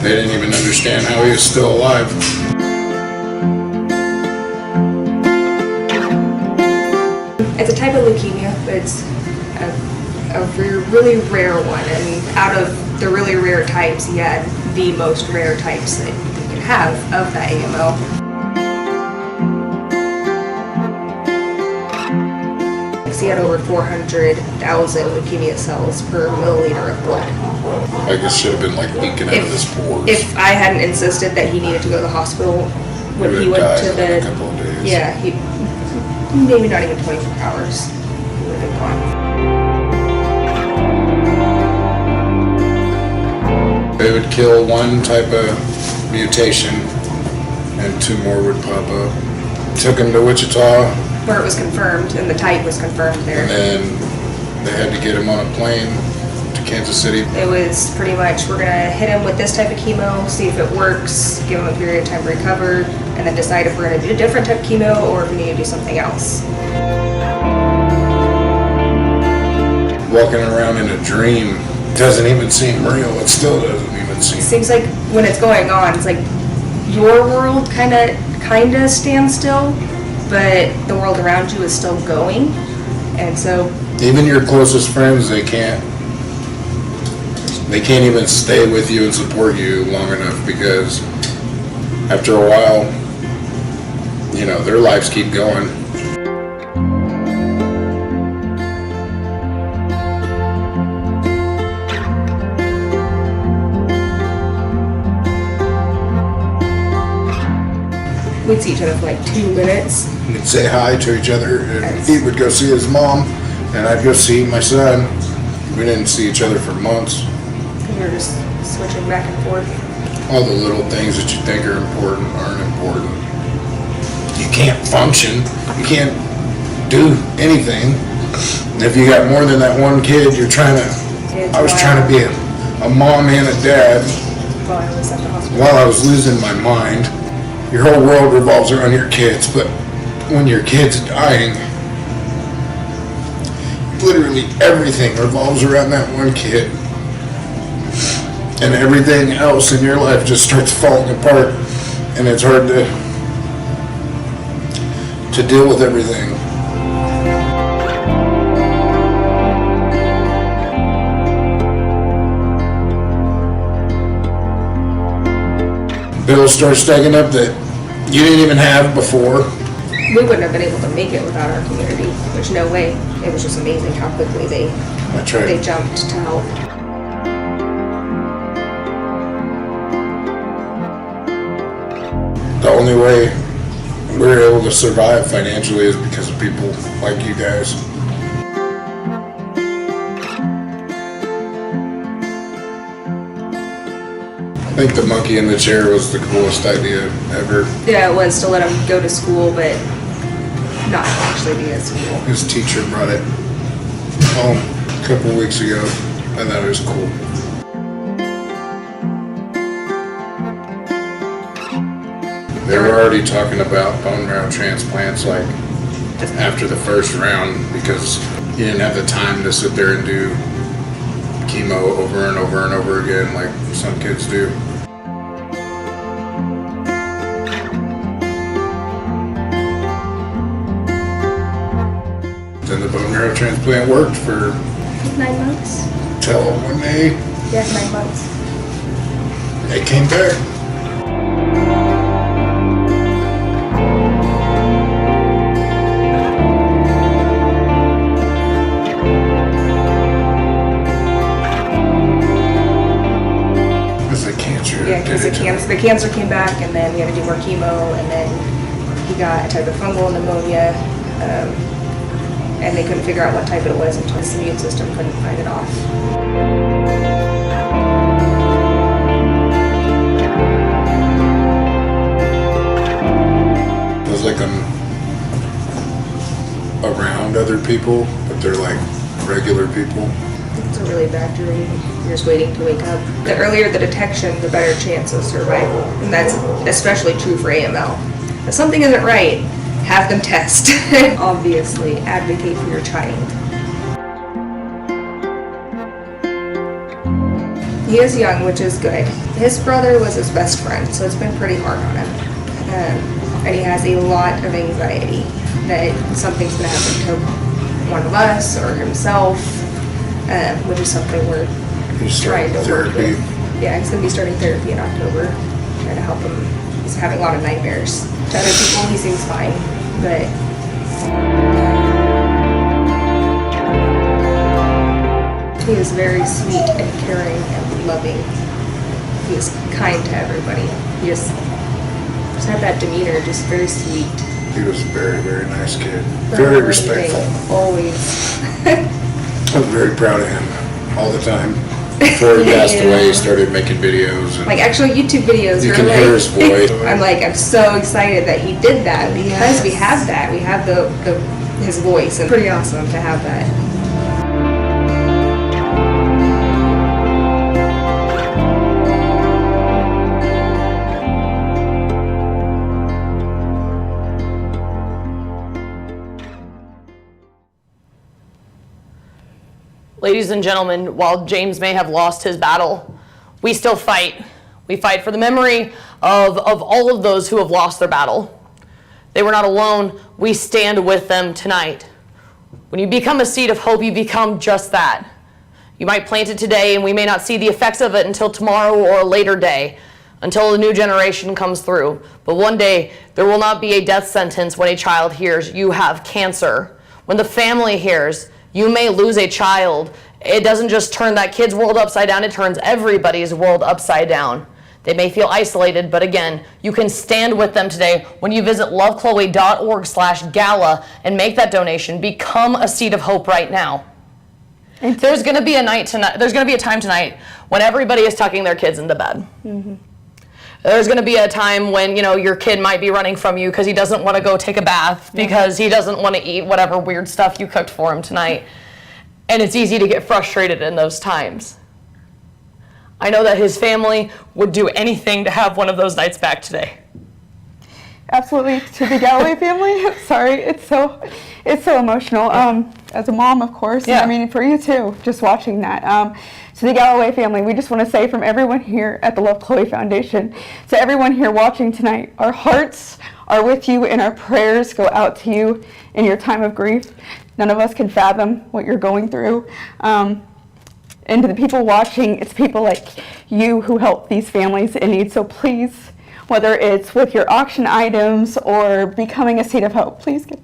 They didn't even understand how he was still alive. It's a type of leukemia, but it's a really rare one. And out of the really rare types, he had the most rare types that you can have of that AML. He had over 400,000 leukemia cells per milliliter of blood. I guess should have been like leaking out of his pores. If I hadn't insisted that he needed to go to the hospital when he went to the, a couple of days. yeah, maybe not even 24 hours, he would have been gone. They would kill one type of mutation and two more would pop up. Took him to Wichita, Where it was confirmed and the type was confirmed there. and then they had to get him on a plane to Kansas City. It was pretty much, we're gonna hit him with this type of chemo, see if it works, give him a period of time to recover, and then decide if we're gonna do a different type of chemo or if we need to do something else. Walking around in a dream doesn't even seem real. It still doesn't even seem. It seems like when it's going on, it's like your world kinda stands still, but the world around you is still going. And so Even your closest friends, they can't even stay with you and support you long enough because after a while, their lives keep going. we'd see each other for like 2 minutes. We'd say hi to each other, and he would go see his mom, and I'd go see my son. We didn't see each other for months. We were just switching back and forth. All the little things that you think are important aren't important. You can't function. You can't do anything. And if you got more than that one kid, I was trying to be a mom and a dad While I was at the hospital. while I was losing my mind. Your whole world revolves around your kids, but when your kid's dying, literally everything revolves around that one kid. And everything else in your life just starts falling apart, and it's hard to deal with everything. Bills start stacking up that you didn't even have before. We wouldn't have been able to make it without our community. There's no way. It was just amazing how quickly they jumped to help. The only way we're able to survive financially is because of people like you guys. think the monkey in the chair was the coolest idea ever. Yeah, it was to let him go to school, but not actually be at school. His teacher brought it home a couple weeks ago. I thought it was cool. They were already talking about bone marrow transplants like after the first round because he didn't have the time to sit there and do chemo over and over and over again like some kids do. Then the bone marrow transplant worked for 9 months. till when they 9 months. came back. Yeah, because the cancer came back, and then we had to do more chemo, and then he got a type of fungal pneumonia, and they couldn't figure out what type it was until his immune system couldn't fight it off. It was like I'm around other people, but they're like regular people. It's a really bad dream. You're just waiting to wake up. The earlier the detection, the better chance of survival. And that's especially true for AML. If something isn't right, have them test. Obviously, advocate for your child. He is young, which is good. His brother was his best friend, so it's been pretty hard on him. And he has a lot of anxiety that something's going to happen to one of us or himself. Which is something we're trying to work with. Yeah, he's going to be starting therapy in October, trying to help him. He's having a lot of nightmares. To other people, he seems fine, but he is very sweet and caring and loving. He is kind to everybody. He just had that demeanor, just very sweet. He was a very, very nice kid. Very respectful. Always. I was very proud of him all the time. Before he passed away, he started making videos. And like actual YouTube videos. you can hear his voice. I'm so excited that he did that because we have that. We have his voice, and pretty awesome to have that. Ladies and gentlemen, while James may have lost his battle, we still fight. We fight for the memory of all of those who have lost their battle. They were not alone. We stand with them tonight. When you become a seed of hope, you become just that. You might plant it today, and we may not see the effects of it until tomorrow or a later day, until a new generation comes through. But one day, there will not be a death sentence when a child hears you have cancer. When the family hears you may lose a child, it doesn't just turn that kid's world upside down, it turns everybody's world upside down. They may feel isolated, but again, you can stand with them today when you visit lovechloe.org/gala and make that donation. Become a seed of hope right now. There's going to be a time tonight when everybody is tucking their kids into bed. Mm-hmm. There's going to be a time when, your kid might be running from you because he doesn't want to go take a bath because he doesn't want to eat whatever weird stuff you cooked for him tonight. And it's easy to get frustrated in those times. I know that his family would do anything to have one of those nights back today. Absolutely. To the Galloway family, sorry, it's so emotional. As a mom, of course, yeah. And I mean for you too, just watching that. To the Galloway family, we just want to say from everyone here at the Love Chloe Foundation, to everyone here watching tonight, our hearts are with you and our prayers go out to you in your time of grief. None of us can fathom what you're going through. And to the people watching, it's people like you who help these families in need. So please, whether it's with your auction items or becoming a seed of hope, please give.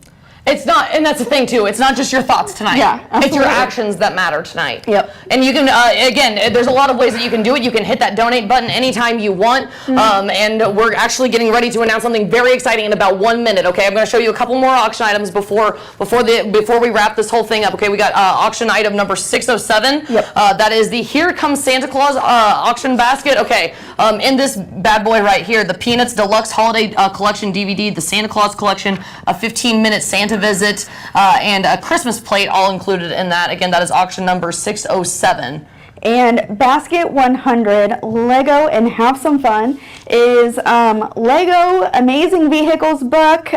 It's not, and that's the thing too, it's not just your thoughts tonight. Yeah, It's your absolutely. actions that matter tonight. Yep. And you can, again, there's a lot of ways that you can do it. You can hit that donate button anytime you want. And we're actually getting ready to announce something very exciting in about 1 minute, okay? I'm gonna show you a couple more auction items before we wrap this whole thing up, okay? We got auction item number 607. Yep. That is the Here Comes Santa Claus auction basket. Okay, in this bad boy right here, the Peanuts Deluxe Holiday Collection DVD, the Santa Claus Collection, a 15-minute Santa visit, and a Christmas plate all included in that. Again, that is auction number 607. And Basket 100, Lego and Have Some Fun, is Lego Amazing Vehicles book,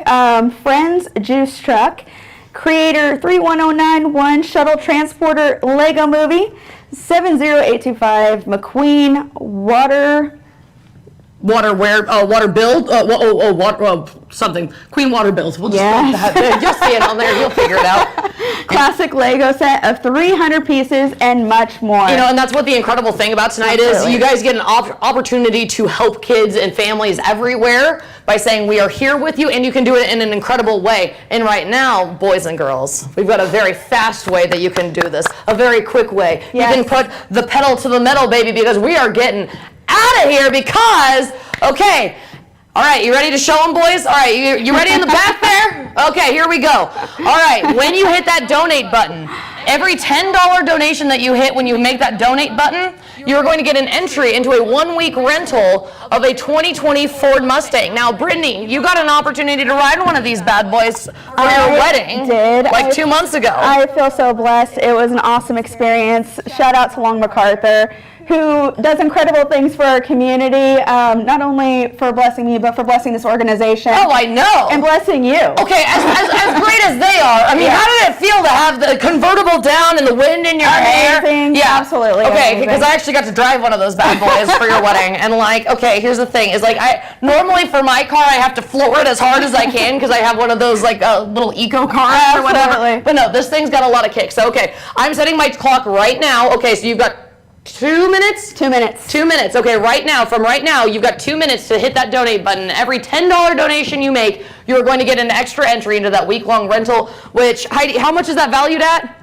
Friends Juice Truck, Creator 31091 Shuttle Transporter Lego Movie, 70825 McQueen Water build, something, Queen Water build. We'll just Yes. that. You'll see it on there, you'll figure it out. Classic Lego set of 300 pieces and much more. You know, and that's what the incredible thing about tonight is. You guys get an opportunity to help kids and families everywhere by saying we are here with you, and you can do it in an incredible way. And right now, boys and girls, we've got a very fast way that you can do this, a very quick way. Yes. You can put the pedal to the metal, baby, because we are getting out of here because, okay, all right, you ready to show them, boys? All right, you ready in the back there? Okay, here we go. All right, when you hit that donate button, every $10 donation that you hit when you make that donate button, you're going to get an entry into a 1-week rental of a 2020 Ford Mustang. Now, Brittany, you got an opportunity to ride one of these bad boys for your wedding like 2 months ago. I feel so blessed. It was an awesome experience. Shout out to Long MacArthur, who does incredible things for our community, not only for blessing me, but for blessing this organization. Oh, I know. And blessing you. Okay, as great as they are, I mean, how did it feel to have the convertible down and the wind in your hair? Amazing. Yeah, Absolutely. Okay, amazing. because I actually got to drive one of those bad boys for your wedding, and like, okay, here's the thing: is like, I normally for my car I have to floor it as hard as I can because I have one of those like little eco cars or whatever. Absolutely. But no, this thing's got a lot of kick. So okay, I'm setting my clock right now. Okay, so you've got 2 minutes? 2 minutes. 2 minutes. Okay, right now, you've got 2 minutes to hit that donate button. Every $10 donation you make, you're going to get an extra entry into that week-long rental, which, Heidi, how much is that valued at?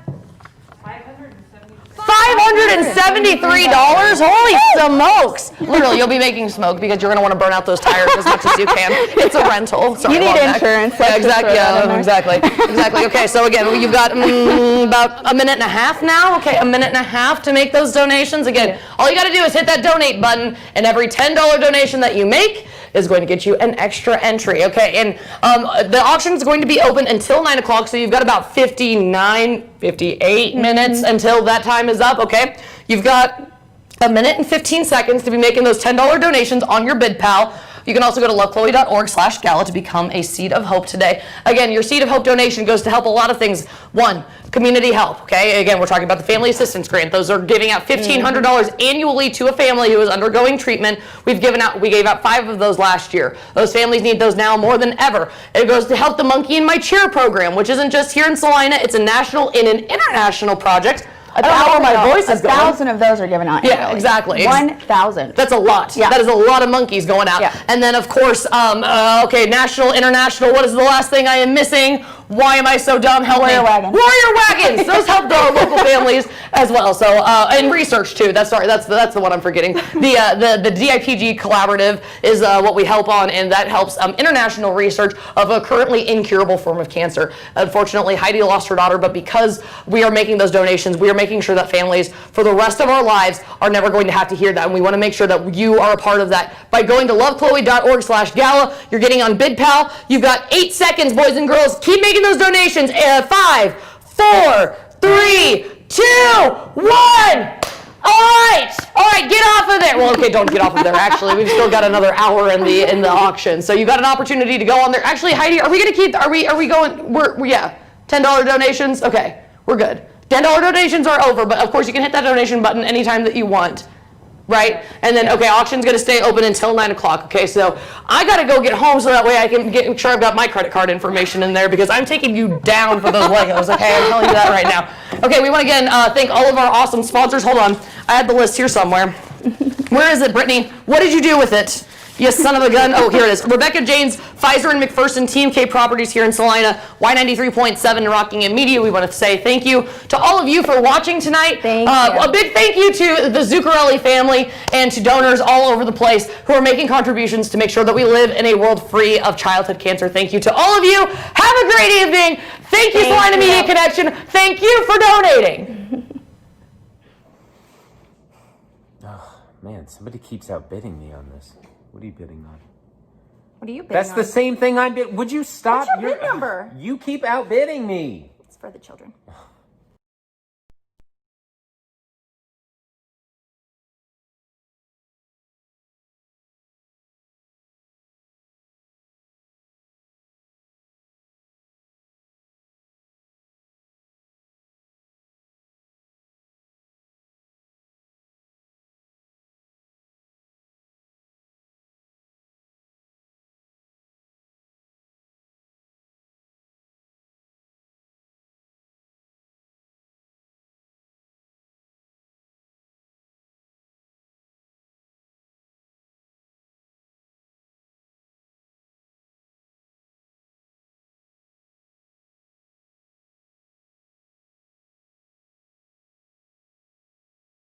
$573? Holy smokes! Literally, you'll be making smoke because you're going to want to burn out those tires as much as you can. It's a rental. Sorry You need about that. insurance. Yeah, Let's just throw that in exactly. there. Exactly. Okay, so again, you've got about a minute and a half now. Okay, a minute and a half to make those donations. Again, all you got to do is hit that donate button, and every $10 donation that you make is going to get you an extra entry. Okay, and the auction is going to be open until 9 o'clock, so you've got about 58 minutes until that time is up. Okay, you've got a minute and 15 seconds to be making those $10 donations on your bid pal. You can also go to lovechloe.org/gala to become a Seed of Hope today. Again, your Seed of Hope donation goes to help a lot of things. One, community help, okay? Again, we're talking about the Family Assistance Grant. Those are giving out $1,500 annually to a family who is undergoing treatment. We gave out 5 of those last year. Those families need those now more than ever. It goes to help the Monkey in My Chair program, which isn't just here in Salina. It's a national and an international project. I don't know where my voice is going. 1,000 of those are given out. Yeah, annually. exactly. 1,000. That's a lot. Yeah. That is a lot of monkeys going out. Yeah. And then, of course, okay, national, international. What is the last thing I am missing? Why am I so dumb? Help me. Warrior wagons. Warrior wagons. Those help the local families as well. So, and research too. That's the one I'm forgetting. The DIPG collaborative is what we help on, and that helps international research of a currently incurable form of cancer. Unfortunately, Heidi lost her daughter, but because we are making those donations, we are making sure that families for the rest of our lives are never going to have to hear that, and we want to make sure that you are a part of that by going to lovechloe.org/gala. You're getting on BidPal. You've got 8 seconds, boys and girls. Keep making those donations. 5, 4, 3, 2, 1. All right, get off of there. Well, okay, don't get off of there. Actually, we've still got another hour in the auction, so you've got an opportunity to go on there. Actually, Heidi, are we going to keep? Are we going? We're yeah. $10 donations. Okay, we're good. $10 donations are over, but of course you can hit that donation button anytime that you want. Right? And then, okay, auction's going to stay open until 9 o'clock. Okay, so I got to go get home so that way I can make sure I've got my credit card information in there because I'm taking you down for those Legos. Okay, I'm telling you that right now. Okay, we want to again thank all of our awesome sponsors. Hold on. I had the list here somewhere. Where is it, Brittany? What did you do with it? You son of a gun. Oh, here it is. Rebecca Janes, Pfizer and McPherson, Team K Properties here in Salina, Y93.7 Rockingham Media. We want to say thank you to all of you for watching tonight. Thank you. A big thank you to the Zuccarelli family and to donors all over the place who are making contributions to make sure that we live in a world free of childhood cancer. Thank you to all of you. Have a great evening. Thank you, Salina Media Connection. Thank you for donating. Oh, man, somebody keeps outbidding me on this. What are you bidding on? What are you bidding That's on? the same thing I'm bidding. Would you stop? What's your bid number? You keep outbidding me. It's for the children.